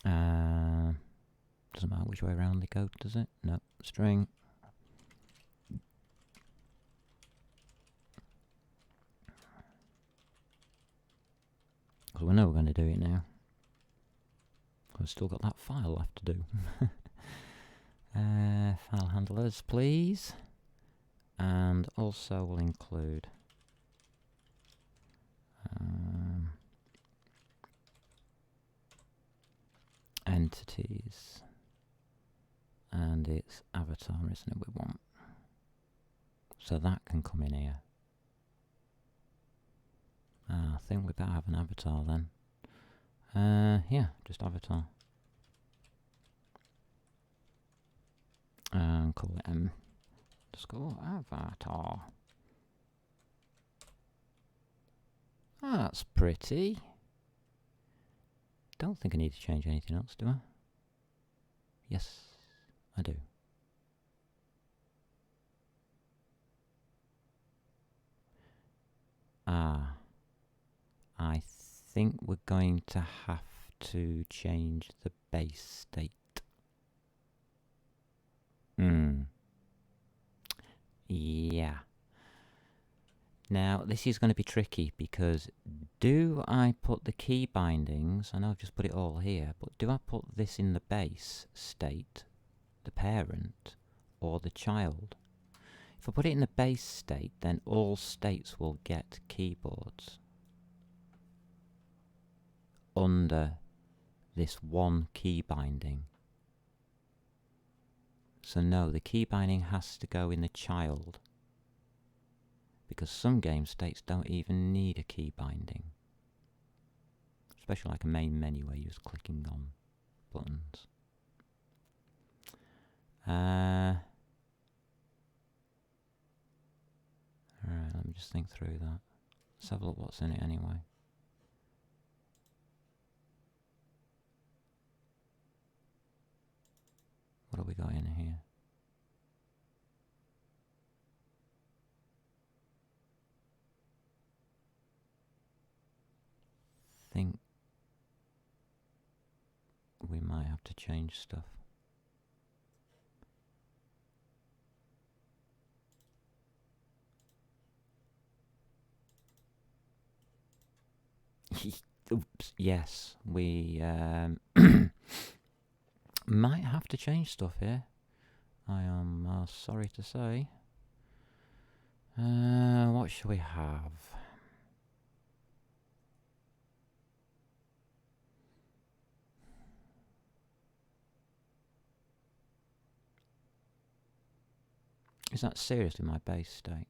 Doesn't matter which way around they go, does it? No. String. Because we know we're going to do it now. We've still got that file left to do. File handlers, please. And also we'll include entities. And it's avatar, isn't it, we want? So that can come in here. I think we better have an avatar then. Yeah, just avatar. And call it _avatar. That's pretty. Don't think I need to change anything else, do I? Yes, I do. I think we're going to have to change the base state. Yeah. Now, this is going to be tricky because do I put the key bindings, I know I've just put it all here, but do I put this in the base state, the parent, or the child? If I put it in the base state, then all states will get keyboards under this one key binding. So no, the key binding has to go in the child, because some game states don't even need a key binding, especially like a main menu where you're just clicking on buttons. Alright, let me just think through that. Let's have a look what's in it anyway. What have we got in here? Think we might have to change stuff. Oops, yes, we might have to change stuff here. I am sorry to say. What shall we have? Is that seriously my base state?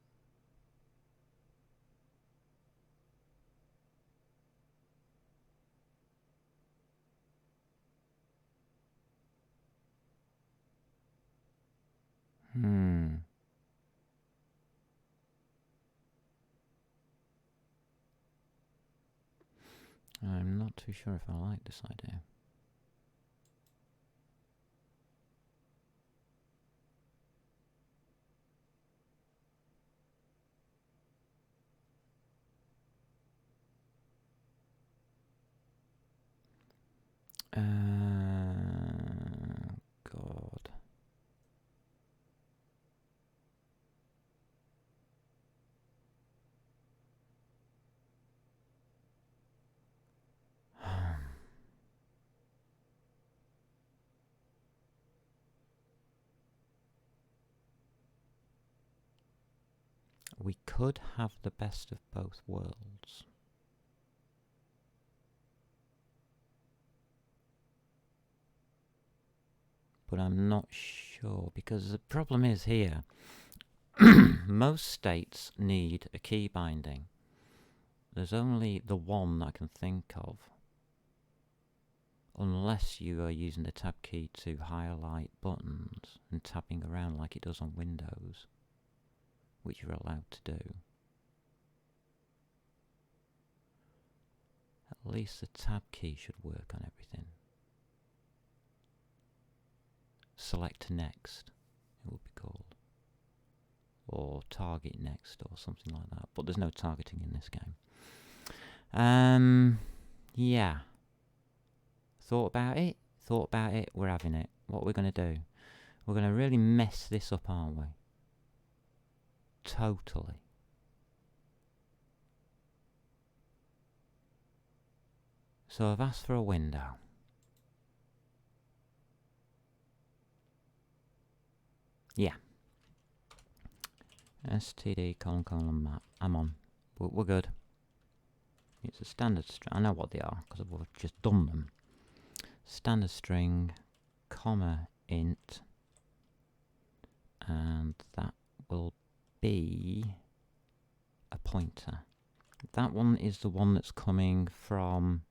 I'm not too sure if I like this idea. God. We could have the best of both worlds. But I'm not sure, because the problem is here, most states need a key binding. There's only the one that I can think of, unless you are using the tab key to highlight buttons and tapping around like it does on Windows, which you're allowed to do. At least the tab key should work on everything. Select next, it would be called. Or target next, or something like that. But there's no targeting in this game. Yeah. Thought about it, we're having it. What we're going to do? We're going to really mess this up, aren't we? Totally. So I've asked for a window. Yeah. STD : map. I'm on. We're good. It's a standard string. I know what they are because I've just done them. Standard string, comma, int, and that will be a pointer. That one is the one that's coming from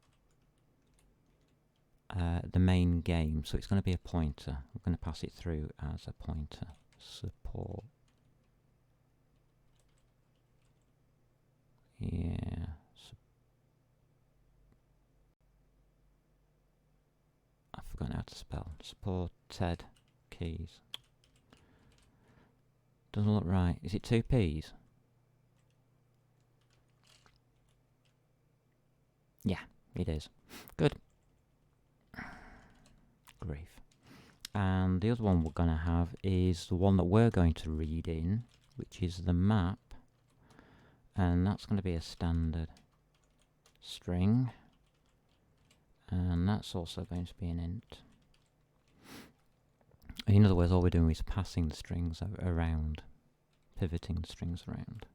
the main game, so it's going to be a pointer. I'm going to pass it through as a pointer. Support forgotten how to spell. Supported keys. Doesn't look right. Is it 2 P's? Yeah, it is. Good. Grief. And the other one we're going to have is the one that we're going to read in, which is the map. And that's going to be a standard string. And that's also going to be an int. In other words, all we're doing is passing the strings around, pivoting the strings around.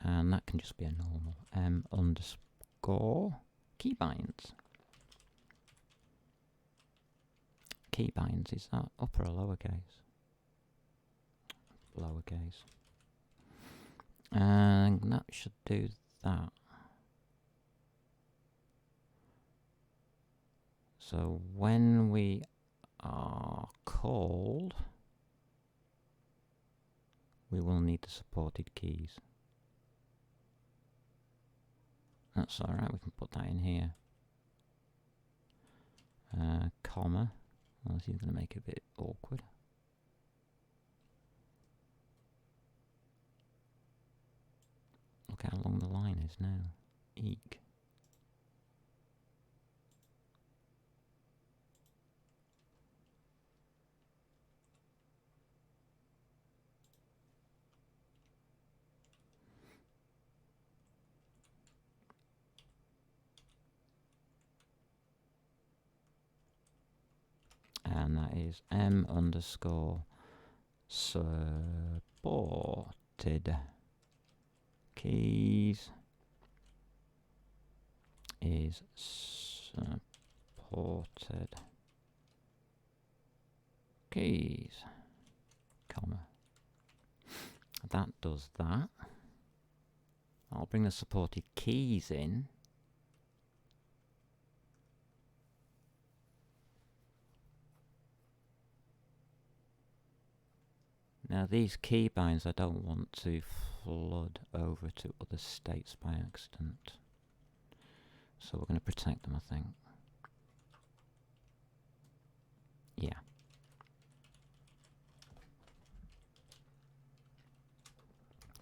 And that can just be a normal m_keybinds. Keybinds, is that upper or lowercase? Lowercase. And that should do that. So when we are called, we will need the supported keys. That's alright, we can put that in here. Comma. Well, this is going to make it a bit awkward. Look how long the line is now. Eek. And that is m_supported keys is supported keys, comma. That does that. I'll bring the supported keys in. Now these keybinds I don't want to flood over to other states by accident. So we're going to protect them, I think. Yeah.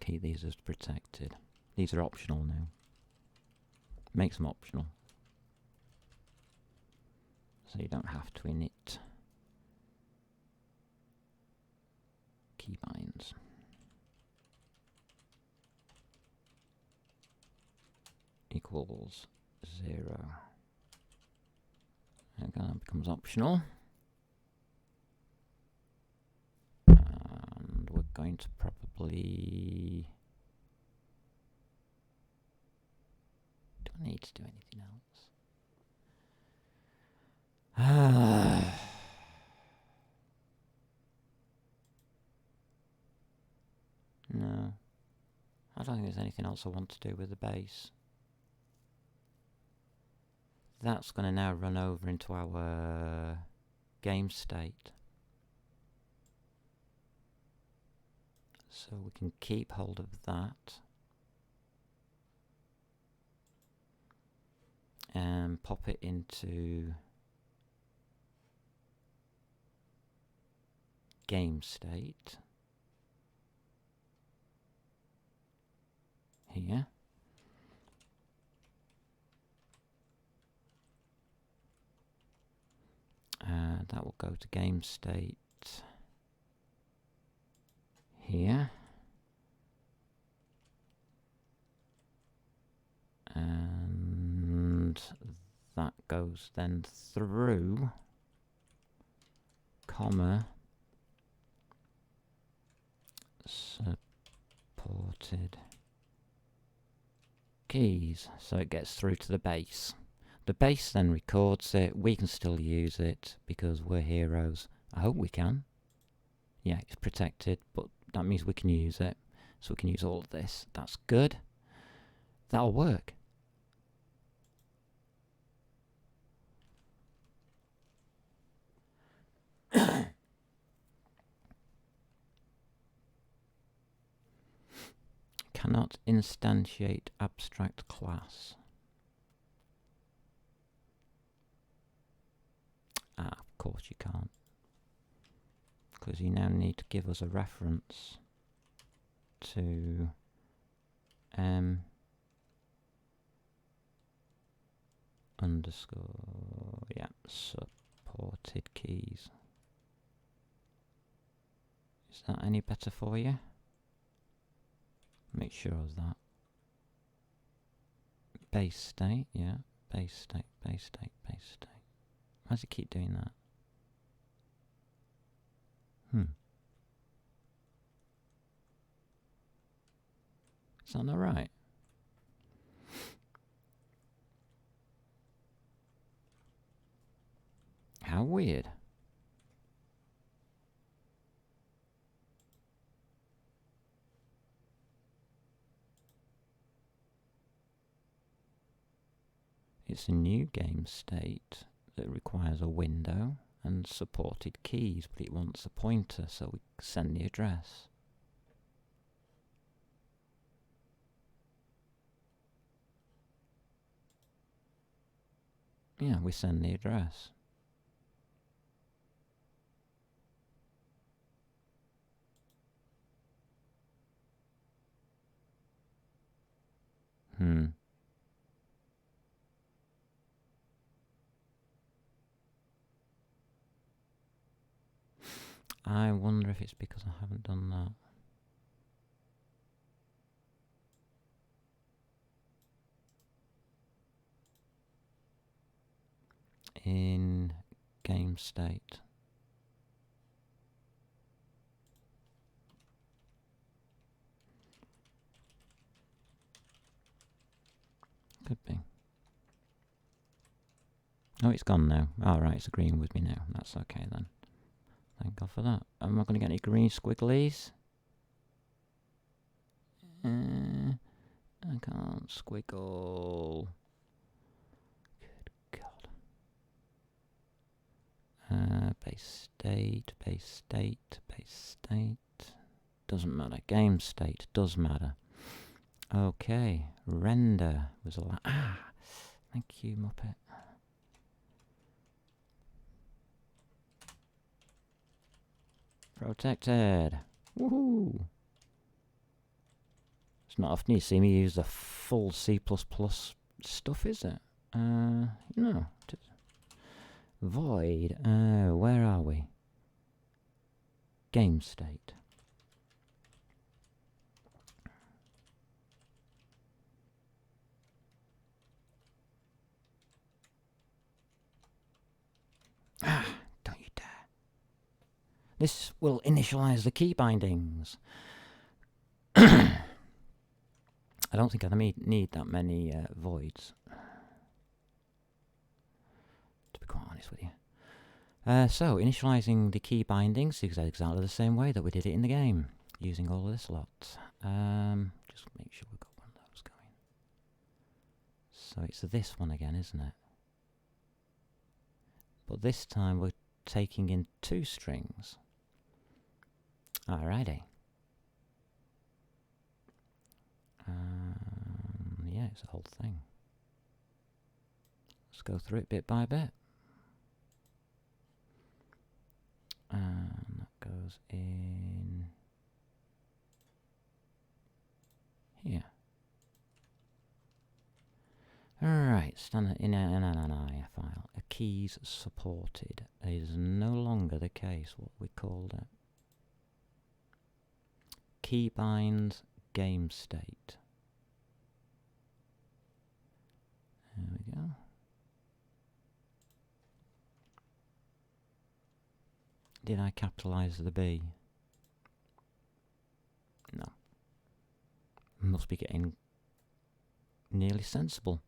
Keep these as protected. These are optional now. Makes them optional. So you don't have to init keybinds. Equals 0. Okay, that becomes optional. And we're going to probably... Do I need to do anything else? No. I don't think there's anything else I want to do with the base. That's going to now run over into our game state. So we can keep hold of that. And pop it into game state. Here. That will go to game state here. And that goes then through, comma, supported keys. So it gets through to the base. The base then records it. We can still use it because we're heroes. I hope we can. Yeah, it's protected, but that means we can use it. So we can use all of this. That's good. That'll work. Cannot instantiate abstract class. Ah, of course you can't. Because you now need to give us a reference to underscore, yeah, supported keys. Is that any better for you? Make sure of that. Base state, yeah, base state, base state, base state. Why does it keep doing that? Is that not right? How weird. It's a new game state that requires a window and supported keys, but it wants a pointer, so we send the address. Yeah, we send the address. I wonder if it's because I haven't done that. In game state. Could be. Oh, it's gone now. Alright, it's agreeing with me now. That's okay then. Thank God for that. Am I going to get any green squigglies? I can't squiggle. Good God. Base state, base state, base state. Doesn't matter. Game state does matter. Okay. Render was a lot. Ah! Thank you, Muppet. Protected. Woohoo! It's not often you see me use the full C++ stuff, is it? No. Void. Where are we? Game state. Ah! Don't you dare. This will initialize the key bindings. I don't think I need that many voids, to be quite honest with you. So, initializing the key bindings is exactly the same way that we did it in the game, using all of this lot. Just make sure we've got one of those going. So it's this one again, isn't it? But this time we're taking in 2 strings. Alrighty. Yeah, it's the whole thing. Let's go through it bit by bit. And that goes in here. Alright, standard in an NNI file. A keys supported is no longer the case. What we called it. Keybinds game state. There we go. Did I capitalize the B? No. Must be getting nearly sensible.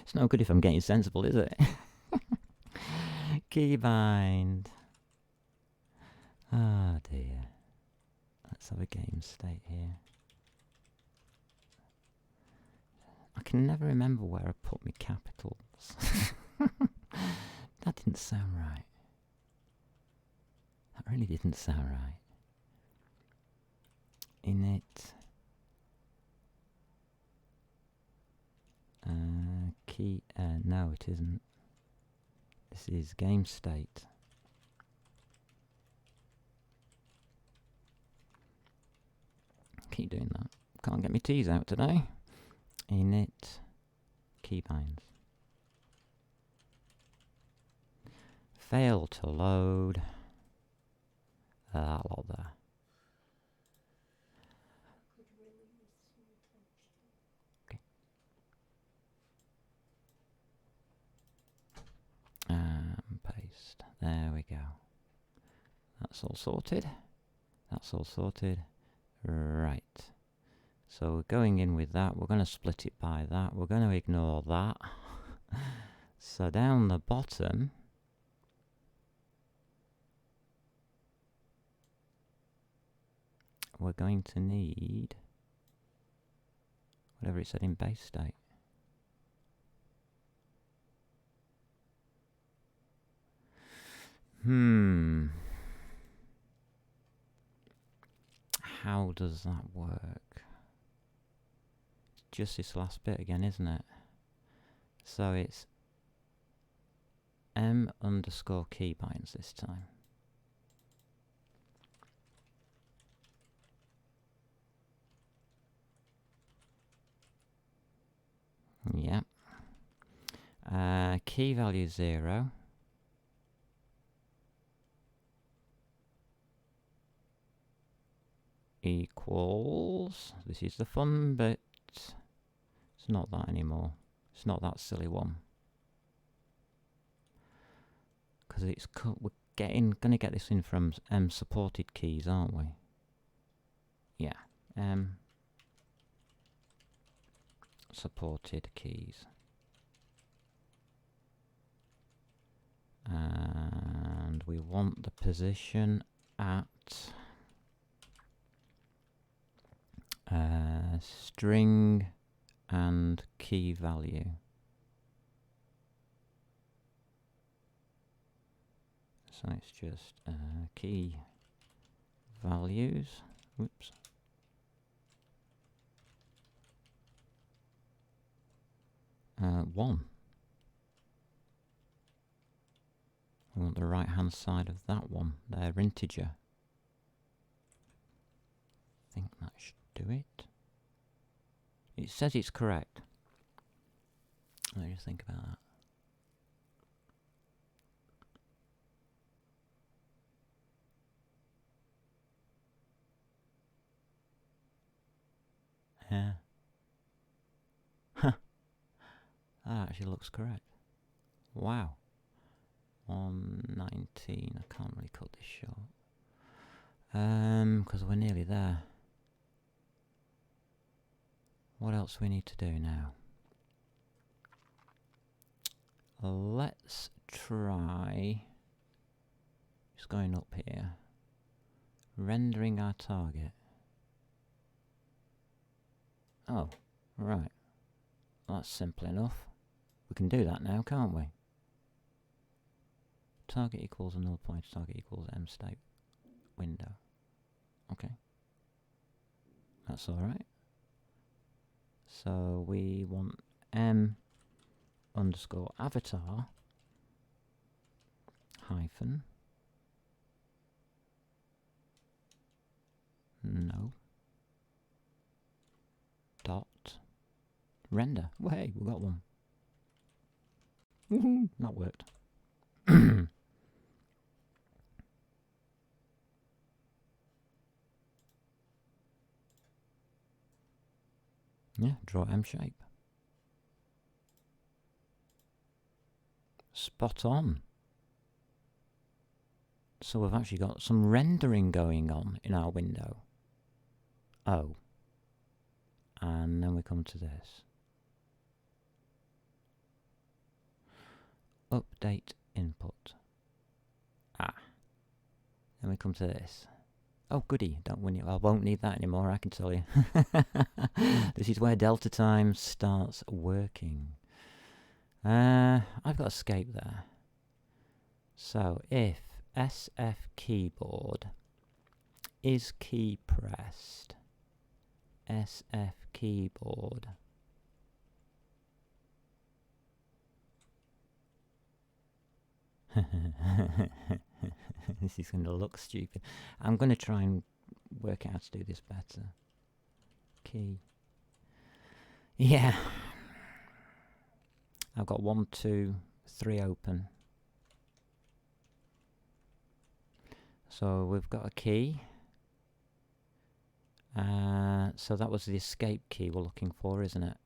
It's no good if I'm getting sensible, is it? Keybind. Ah, dear. Let's have a game state here. I can never remember where I put my capitals. That didn't sound right. That really didn't sound right. Init. Key. No, it isn't. This is game state. Keep doing that. Can't get my T's out today. Init keybinds. Fail to load. That lot there. Okay. And paste. There we go. That's all sorted. That's all sorted. Right. So we're going in with that. We're going to split it by that. We're going to ignore that. So down the bottom, we're going to need whatever it said in base state. How does that work? Just this last bit again, isn't it? So it's m underscore keybinds this time. Yeah. Key value 0. Equals, this is the fun bit. It's not that anymore. It's not that silly one. Because it's we're gonna get this in from supported keys, aren't we? Yeah. Supported keys. And we want the position at string and key value. So it's just key values. Whoops. One. We want the right hand side of that one. Their integer. I think that should do it. It says it's correct. Let me just think about that. Yeah. Huh. That actually looks correct. Wow. 119. I can't really cut this short. Because we're nearly there. What else do we need to do now? Let's try just going up here, rendering our target. Oh, right. That's simple enough. We can do that now, can't we? Target equals a null pointer, target equals mstate window. Okay. That's alright. So we want m underscore avatar hyphen no dot render. Well, hey, we got one. Woohoo! That worked. Yeah, draw M shape. Spot on. So we've actually got some rendering going on in our window. Oh. And then we come to this. Update input. Ah. Then we come to this. Oh, goody. I won't need that anymore, I can tell you. This is where delta time starts working. I've got escape there. So if SF keyboard is key pressed, SF keyboard This is going to look stupid. I'm going to try and work out how to do this better. Key. Yeah. I've got 1, 2, 3 open. So we've got a key. So that was the escape key we're looking for, isn't it?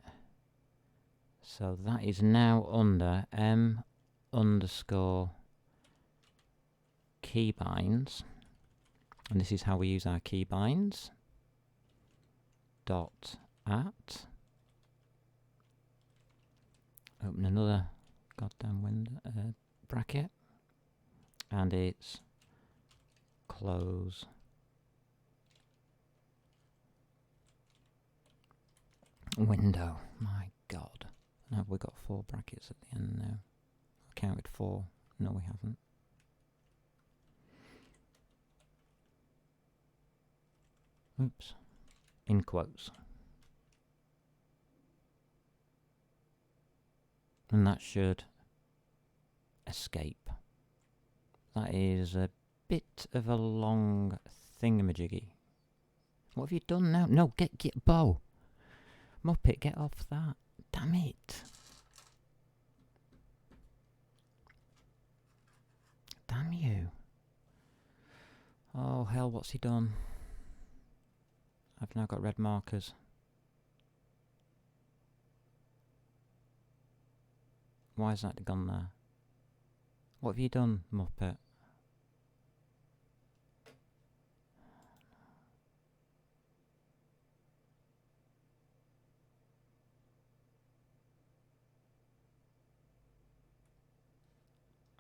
So that is now under m_keybinds. And this is how we use our keybinds. Dot at. Open another goddamn window, bracket. And it's close window. My God. Have we got 4 brackets at the end now? I counted 4. No, we haven't. Oops. In quotes. And that should escape. That is a bit of a long thingamajiggy. What have you done now? No, get Bo. Muppet, get off that. Damn it. Damn you. Oh, hell, what's he done? I've now got red markers. Why has that gone there? What have you done, Muppet?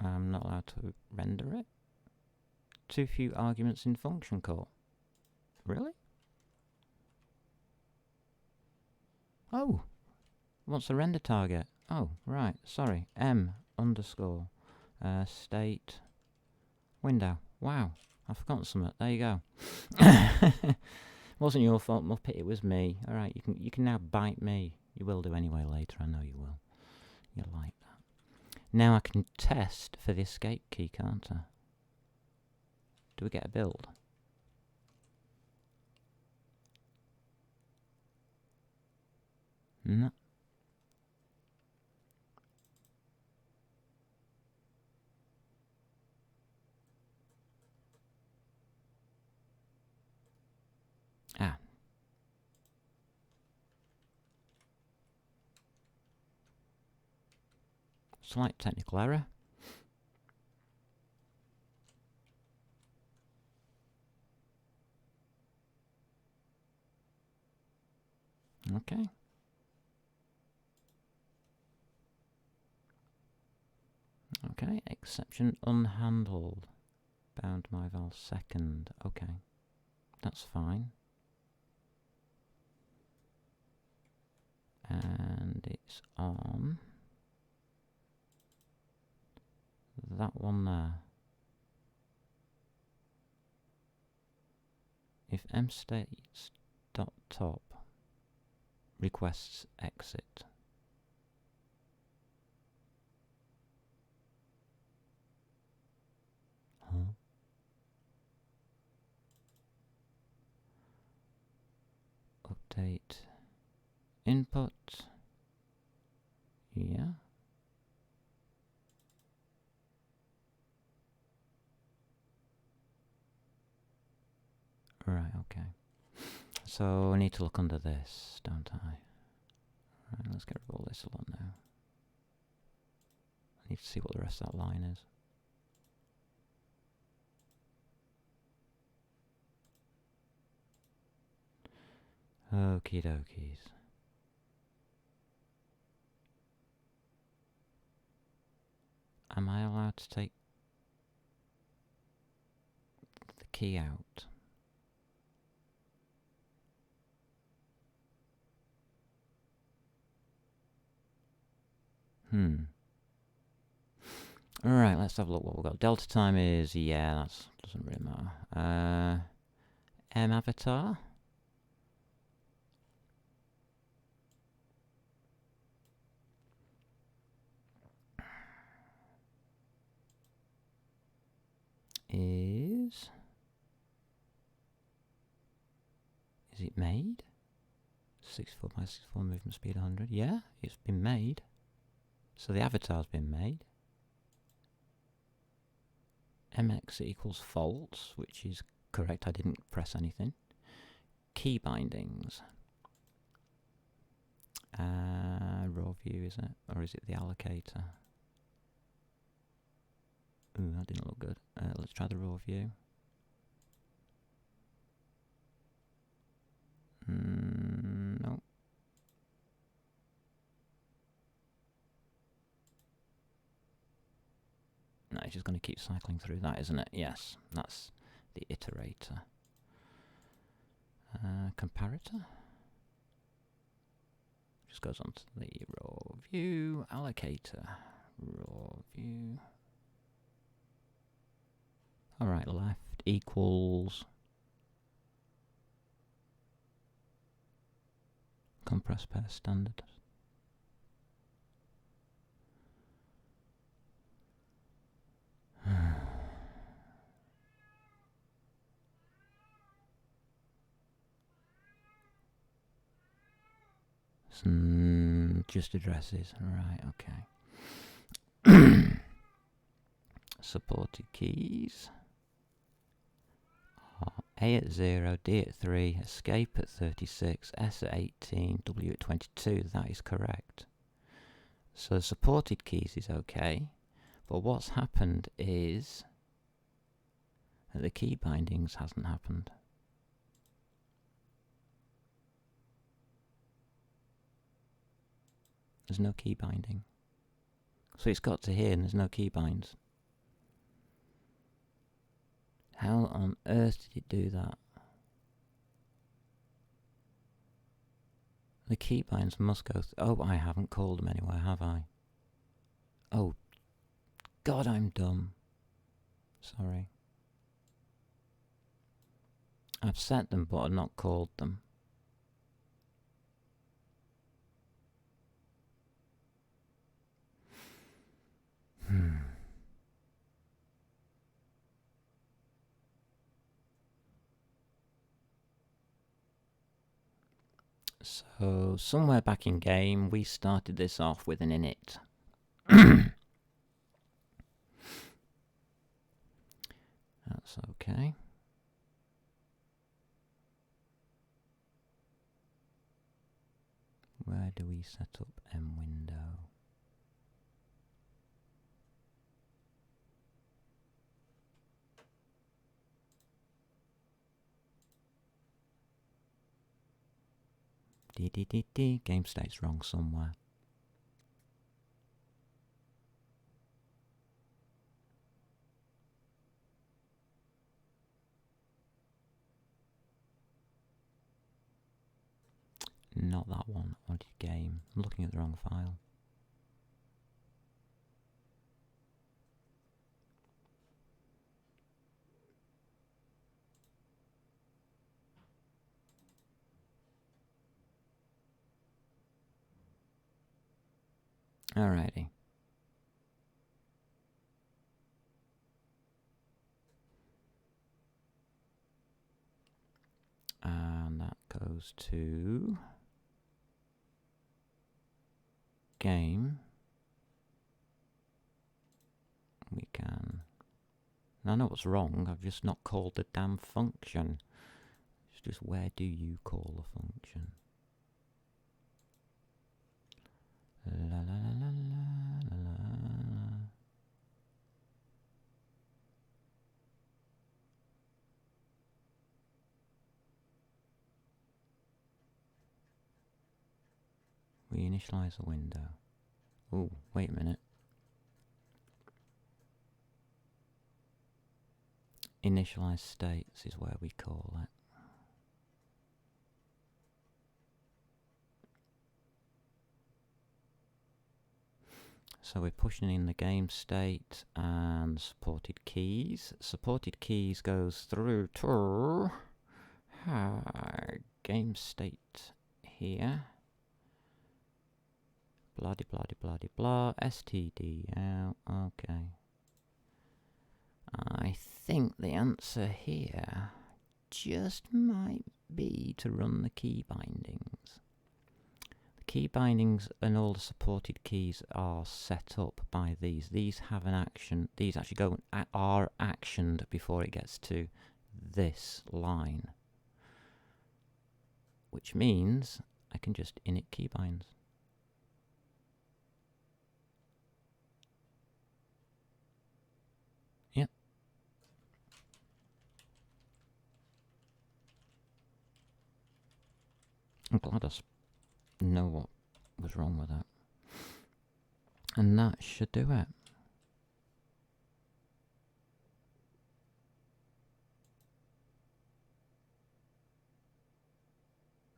I'm not allowed to render it. Too few arguments in function call. Really? Oh! What's the render target? Oh, right, sorry. M_ state window. Wow, I've forgotten something. There you go. Wasn't your fault, Muppet, it was me. Alright, you can now bite me. You will do anyway later, I know you will. You like that. Now I can test for the escape key, can't I? Do we get a build? No. Ah. Slight technical error. Okay. Okay, exception unhandled. Bound my val second. Okay, that's fine. And it's on that one there. If mstates.top requests exit. Huh? Update input. Yeah. Right, okay. So I need to look under this, don't I? Right, let's get rid of all this a lot now. I need to see what the rest of that line is. Okie dokies. Am I allowed to take the key out? Alright, let's have a look what we've got. Delta time is, yeah, that doesn't really matter. M avatar. is it made? 64 by 64 movement speed 100. Yeah, it's been made. So the avatar's been made. MX equals false, which is correct. I didn't press anything. Key bindings. Raw view, is it? Or is it the allocator? Ooh, that didn't look good. Let's try the raw view. No. No, it's just going to keep cycling through that, isn't it? Yes, that's the iterator. Comparator. Just goes on to the raw view allocator. Raw view. Alright, left equals compress pair standard. Just addresses. Right, okay. Supported keys. A at 0, D at 3, escape at 36, S at 18, W at 22. That is correct. So the supported keys is okay. But what's happened is that the key bindings hasn't happened. There's no key binding. So it's got to here and there's no key binds. How on earth did it do that? The key binds must go... Oh, I haven't called them anywhere, have I? Oh, God, I'm dumb. Sorry. I've set them, but I've not called them. So, somewhere back in game, we started this off with an init. That's okay. Where do we set up M window? Game state's wrong somewhere. Not that one. I wanted game. I'm looking at the wrong file. Alrighty. And that goes to game. We can... I know what's wrong, I've just not called the damn function. It's just where do you call a function? La la la la la la la. We initialize a window. Oh, wait a minute. Initialize states is where we call it. So we're pushing in the game state and supported keys. Supported keys goes through to game state here. Blah de blah de blah de blah. STD out. Okay. I think the answer here just might be to run the key bindings. The key bindings and all the supported keys are set up by these. These have an action. These actually are actioned before it gets to this line, which means I can just init keybinds. Yep. I'm glad I know what was wrong with that. And that should do it.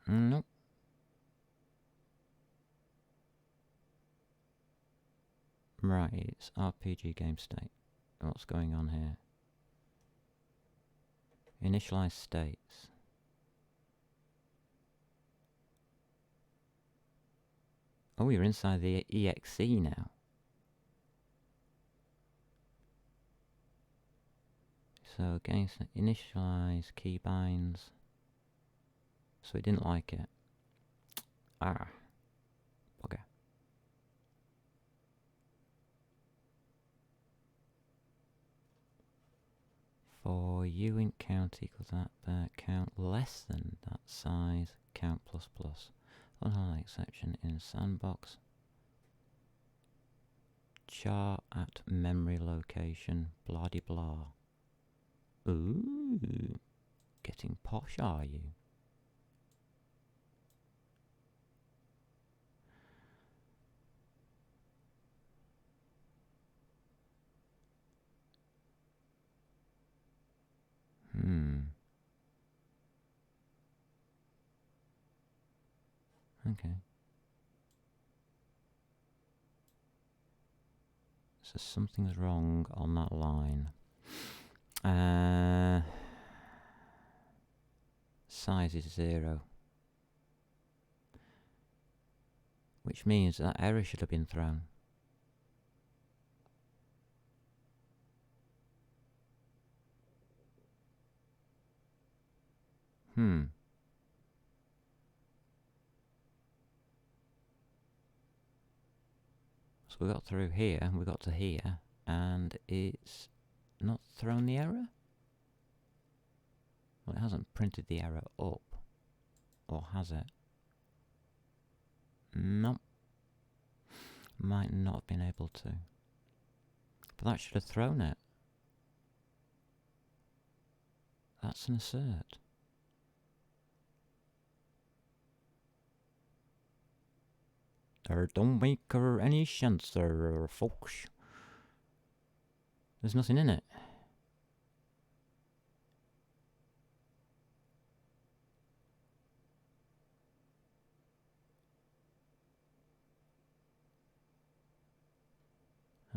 Nope. Right, it's RPG game state. What's going on here? Initialize states. Oh, you're inside the exe now. So again, initialize keybinds. So it didn't like it. Ah. Okay. For uint count equals that, count less than that size, count plus plus. Unhard exception in sandbox. Char at memory location, blah de blah. Ooh, getting posh, are you? Okay. So something's wrong on that line. Size is 0. Which means that error should have been thrown. So we got through here, and we got to here, and it's not thrown the error? Well, it hasn't printed the error up. Or has it? Nope. Might not have been able to. But that should have thrown it. That's an assert. Don't make her any sense there, folks. There's nothing in it.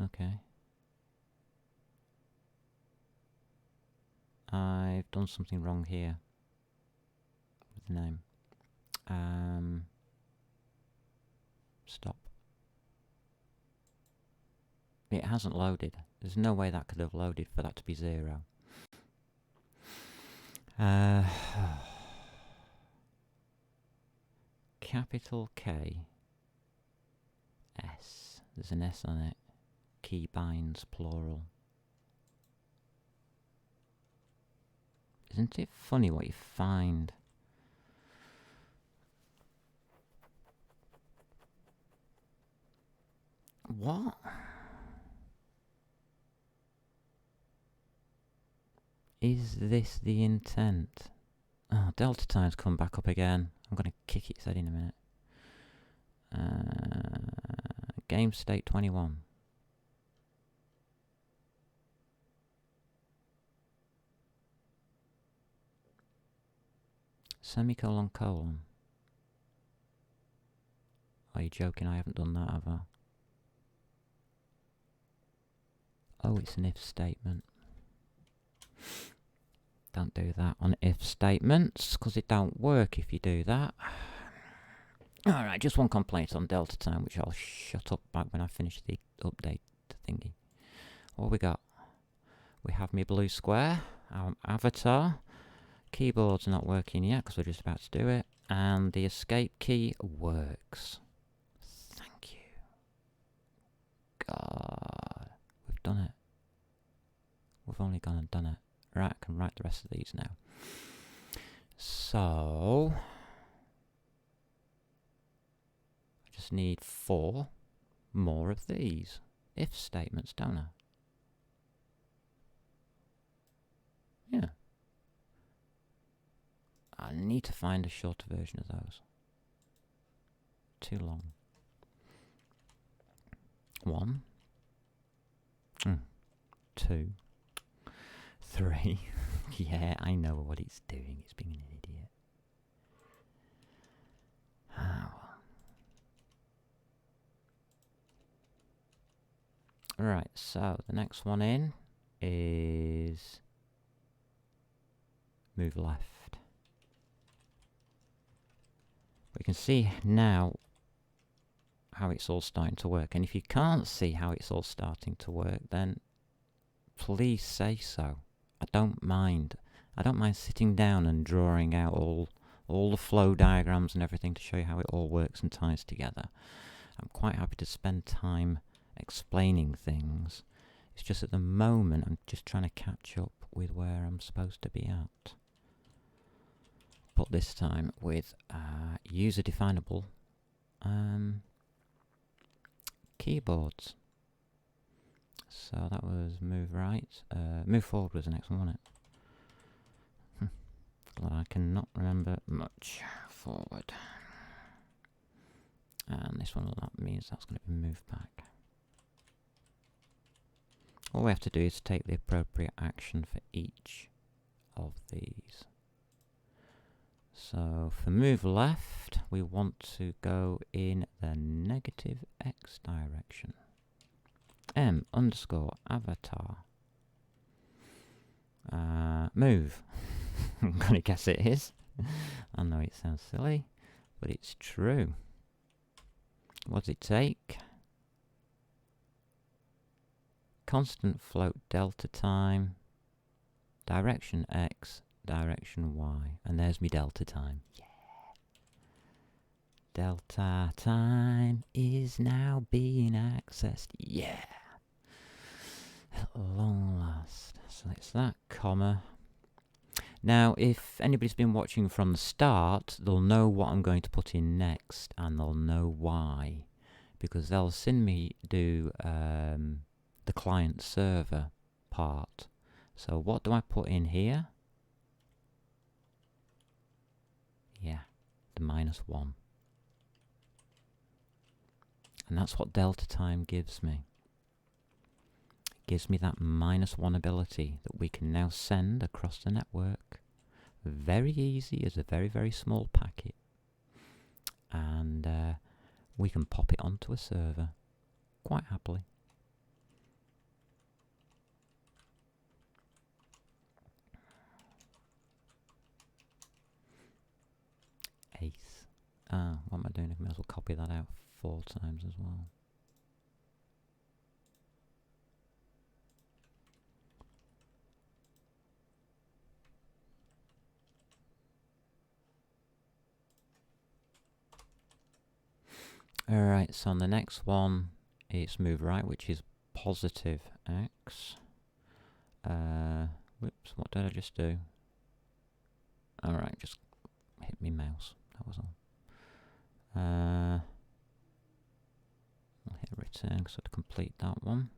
Okay. I've done something wrong here with the name. Stop. It hasn't loaded. There's no way that could have loaded for that to be 0. Capital K S. There's an S on it. Keybinds, plural. Isn't it funny what you find? What? Is this the intent? Oh, Delta time's come back up again. I'm going to kick its head in a minute. Game state 21. Semicolon colon. Are you joking? I haven't done that, have I? Oh, it's an if statement. Don't do that on if statements, because it don't work if you do that. Alright, just one complaint on Delta time, which I'll shut up back when I finish the update thingy. What have we got? We have my blue square, our avatar. Keyboard's not working yet because we're just about to do it. And the escape key works. Thank you. God, we've done it. We've only gone and done it. Right, I can write the rest of these now. So, I just need 4 more of these if statements, don't I? Yeah. I need to find a shorter version of those. Too long. 1, 2, 3. Yeah, I know what it's doing. It's being an idiot. Right, so the next one in is move left. We can see now how it's all starting to work. And if you can't see how it's all starting to work, then please say so. I don't mind. I don't mind sitting down and drawing out all the flow diagrams and everything to show you how it all works and ties together. I'm quite happy to spend time explaining things. It's just at the moment I'm just trying to catch up with where I'm supposed to be at. But this time with user definable keyboards. So that was move right. Move forward was the next one, wasn't it? Glad I cannot remember much. Forward. And this one, that means that's going to be moved back. All we have to do is take the appropriate action for each of these. So for move left, we want to go in the negative X direction. M_avatar. Move. I'm going to guess it is. I know it sounds silly, but it's true. What does it take? Constant float delta time, direction X, direction Y. And there's me delta time. Yeah. Delta time is now being accessed. Yeah. At long last. So it's that comma. Now, if anybody's been watching from the start, they'll know what I'm going to put in next, and they'll know why. Because they'll see me do the client server part. So what do I put in here? Yeah, the -1. And that's what delta time gives me. It gives me that -1 ability that we can now send across the network. Very easy as a very, very small packet. And we can pop it onto a server quite happily. Ace. What am I doing? I may as well copy that out 4 times as well. Alright, so on the next one, it's move right, which is positive X. Whoops, what did I just do? Alright, just hit me mouse, that was all. I'll hit return because I'd complete that one.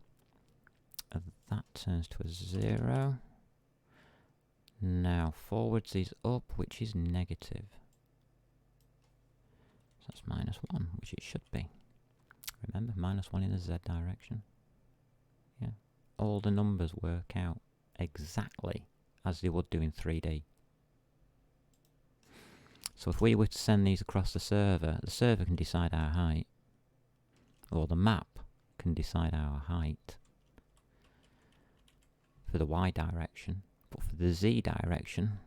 That turns to a 0. Now forwards is up, which is negative. So that's -1, which it should be. Remember, -1 in the Z direction. Yeah. All the numbers work out exactly as they would do in 3D. So if we were to send these across the server can decide our height. Or the map can decide our height for the Y direction. But for the Z direction,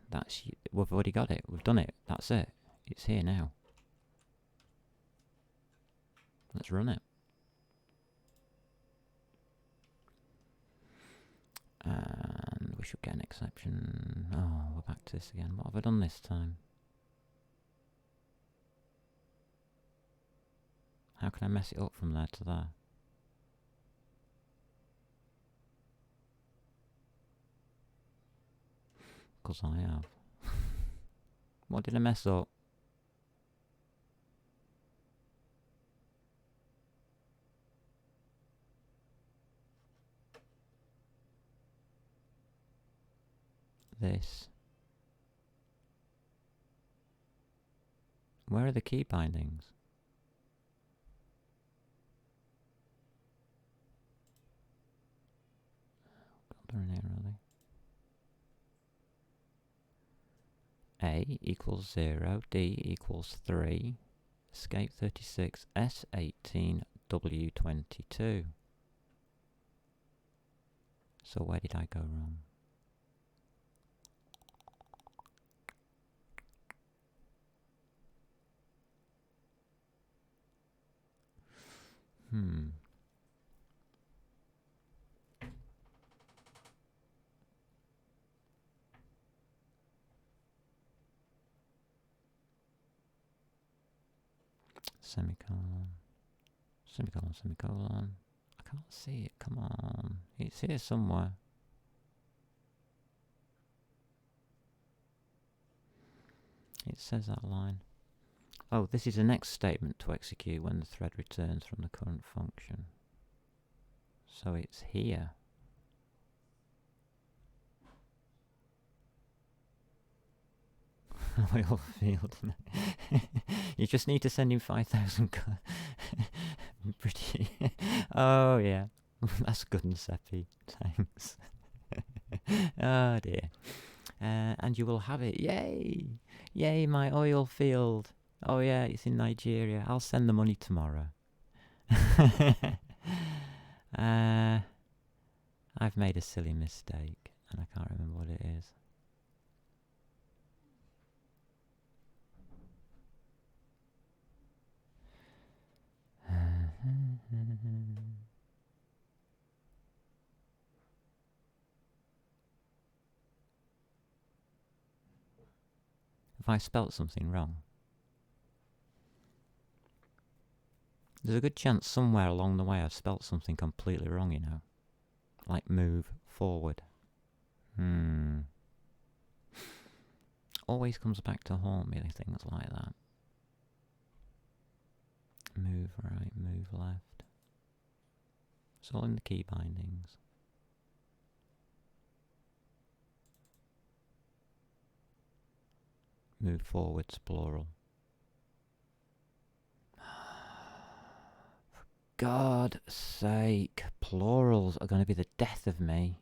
we've already got it. We've done it. That's it. It's here now. Let's run it. should get an exception. Oh, we're back to this again. What have I done this time? How can I mess it up from there to there? Because I have. What did I mess up? This. Where are the key bindings? They're in here, are they? A equals 0, D equals 3, escape 36, S18, W22. So where did I go wrong? Semicolon. Semicolon, semicolon. I can't see it, come on. It's here somewhere. It says that line. Oh, this is the next statement to execute when the thread returns from the current function. So it's here. Oil field. You just need to send him 5,000. Pretty. Oh yeah, that's good and Seppi. Thanks. Oh dear. And you will have it. Yay! Yay, my oil field. Oh yeah, it's in Nigeria. I'll send the money tomorrow. I've made a silly mistake, and I can't remember what it is. If I spelt something wrong, there's a good chance somewhere along the way I've spelt something completely wrong, you know. Like move forward. Always comes back to haunt me, things like that. Move right, move left. It's all in the key bindings. Move forwards, plural. For God's sake, plurals are going to be the death of me.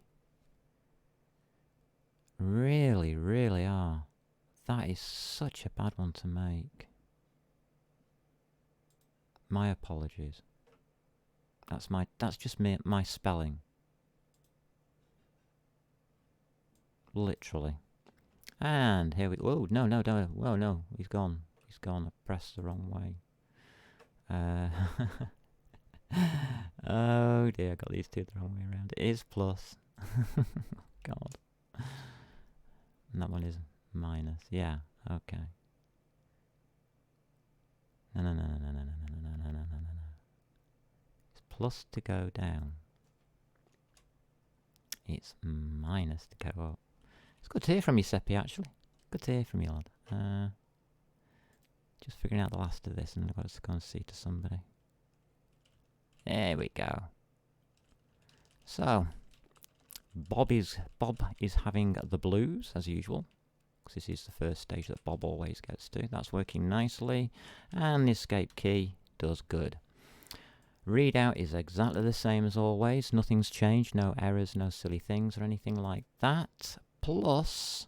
Really, really are. That is such a bad one to make. My apologies. That's just my spelling. Literally. And here we go. Whoa, no, whoa, no, he's gone. He's gone. I pressed the wrong way. Oh dear, I got these two the wrong way around. It is plus. God. And that one is minus. Yeah, okay. No. It's plus to go down. It's minus to go up. It's good to hear from you, Seppi, actually. Good to hear from you, lad. Just figuring out the last of this, and I've got to go and see to somebody. There we go. So, Bob is having the blues, as usual. Because this is the first stage that Bob always gets to. That's working nicely. And the escape key does good. Readout is exactly the same as always. Nothing's changed. No errors, no silly things or anything like that. Plus,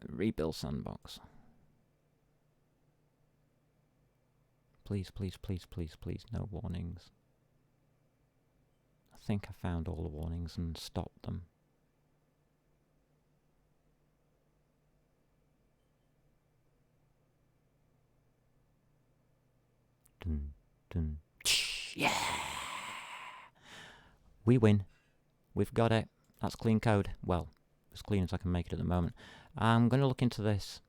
rebuild sandbox. Please, please, please, please, please, no warnings. I think I found all the warnings and stopped them. Dun, dun. Yeah! We win. We've got it. That's clean code. Well, as clean as I can make it at the moment. I'm going to look into this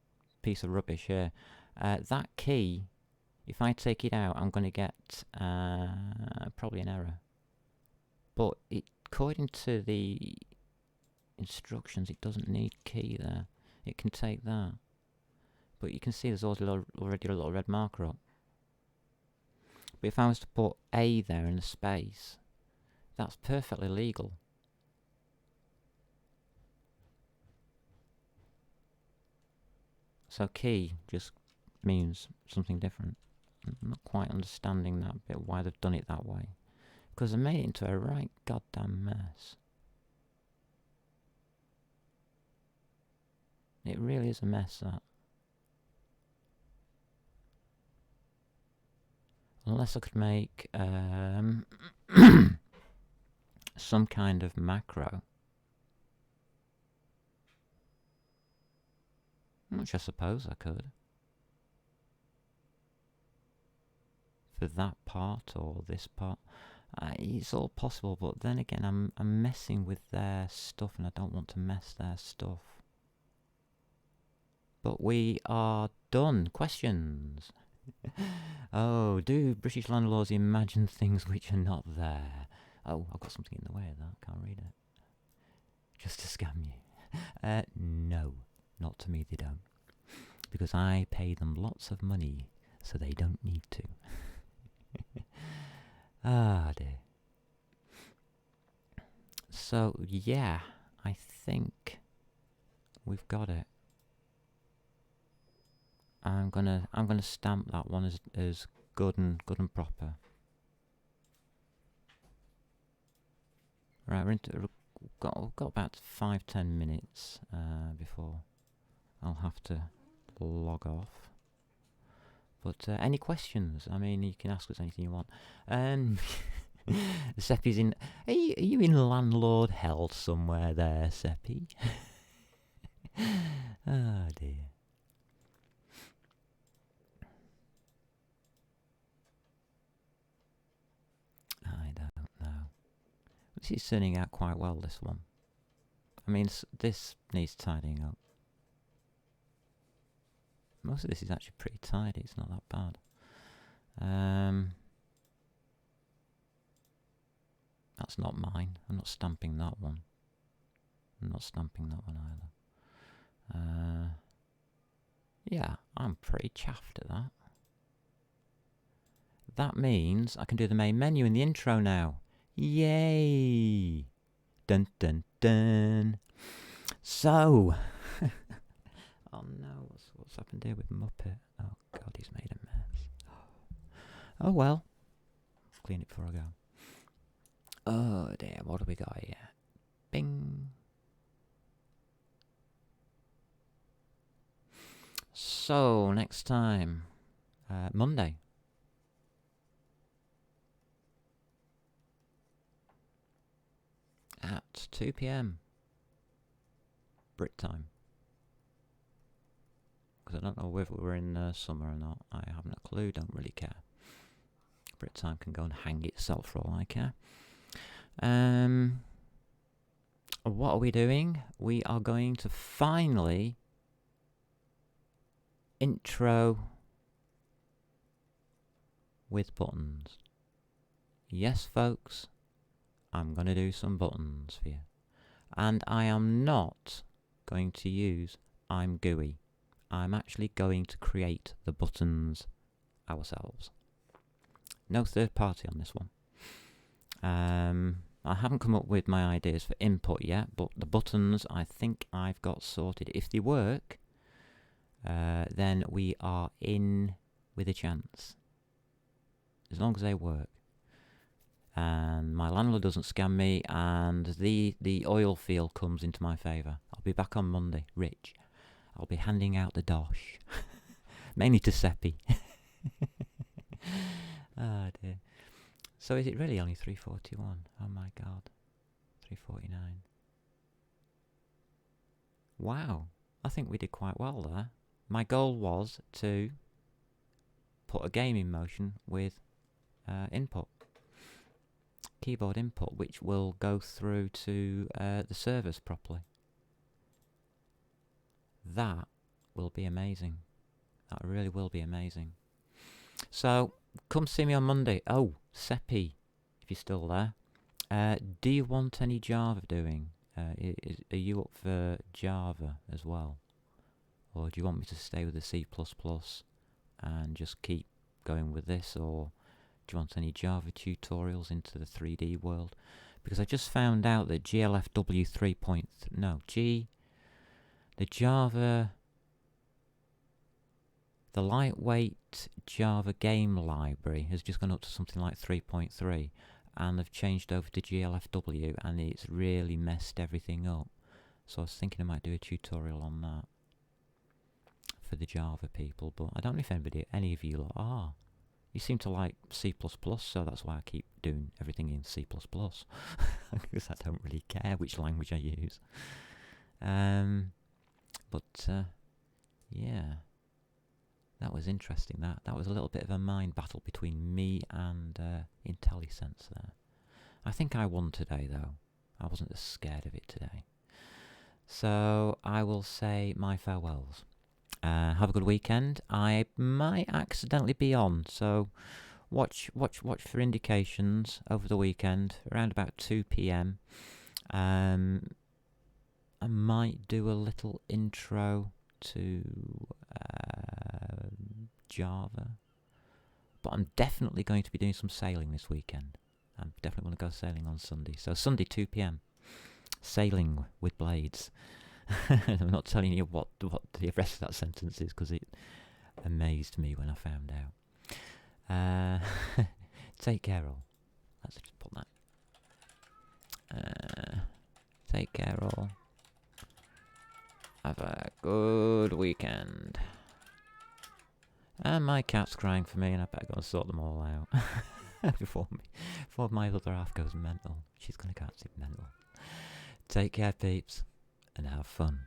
piece of rubbish here. That key, if I take it out, I'm going to get probably an error. But according to the instructions, it doesn't need key there. It can take that. But you can see there's already a little red marker up. But if I was to put A there in a space, that's perfectly legal. So key just means something different. I'm not quite understanding that bit, why they've done it that way. Because they made it into a right goddamn mess. It really is a mess, that. Unless I could make some kind of macro, which I suppose I could, for that part or this part. It's all possible, but then again, I'm messing with their stuff, and I don't want to mess their stuff. But we are done. Questions? Oh, do British landlords imagine things which are not there? Oh, I've got something in the way of that. Can't read it. Just to scam you. No, not to me they don't. Because I pay them lots of money, so they don't need to. Ah, dear. So, yeah, I think we've got it. I'm gonna stamp that one as good and proper. Right, we've got about 5-10 minutes before I'll have to log off. But any questions? I mean, you can ask us anything you want. Seppi's in. Are you in landlord hell somewhere there, Seppi? Oh dear. I don't know. This is turning out quite well, this one. I mean, this needs tidying up. Most of this is actually pretty tidy, it's not that bad. That's not mine. I'm not stamping that one. I'm not stamping that one either. Yeah, I'm pretty chuffed at that. That means I can do the main menu in the intro now. Yay! Dun dun dun. So, oh no, what's happened here with Muppet? Oh god, he's made a mess. Oh well, I'll clean it before I go. Oh dear, what have we got here? Bing. So, next time, Monday. At 2 p.m. Brit time. Because I don't know whether we're in summer or not. I haven't a clue, don't really care. Brit time can go and hang itself for all I care. What are we doing? We are going to finally intro with buttons. Yes, folks, I'm going to do some buttons for you. And I am not going to use I'm GUI. I'm actually going to create the buttons ourselves. No third party on this one. I haven't come up with my ideas for input yet, but the buttons I think I've got sorted. If they work, then we are in with a chance. As long as they work. And my landlord doesn't scam me, and the oil feel comes into my favour. I'll be back on Monday, rich. I'll be handing out the dosh. Mainly to Seppi. Ah dear. So is it really only 3:41? Oh my god. 3:49. Wow. I think we did quite well there. My goal was to put a game in motion with input, keyboard input, which will go through to the servers properly. That will be amazing. That really will be amazing. So come see me on Monday. Oh, Seppi, if you're still there, do you want any Java doing? Are you up for Java as well? Or do you want me to stay with the C++ and just keep going with this? Or do you want any Java tutorials into the 3D world? Because I just found out that GLFW 3. The Java... The lightweight Java game library has just gone up to something like 3.3, and they've changed over to GLFW, and it's really messed everything up. So I was thinking I might do a tutorial on that for the Java people, but I don't know if any of you lot are. You seem to like C++, so that's why I keep doing everything in C++, because I don't really care which language I use. Yeah. That was interesting. That was a little bit of a mind battle between me and IntelliSense there. I think I won today, though. I wasn't as scared of it today. So I will say my farewells. Have a good weekend. I might accidentally be on, so watch for indications over the weekend around about 2 p.m. I might do a little intro to Java, but I'm definitely going to be doing some sailing this weekend. I'm definitely going to go sailing on Sunday. So Sunday 2 p.m. sailing with blades. I'm not telling you what the rest of that sentence is because it amazed me when I found out. Take care all. Let's just put that. Take care all. Have a good weekend. And my cat's crying for me, and I better go and sort them all out before my other half goes mental. She's going to go absolutely mental. Take care, peeps, and have fun.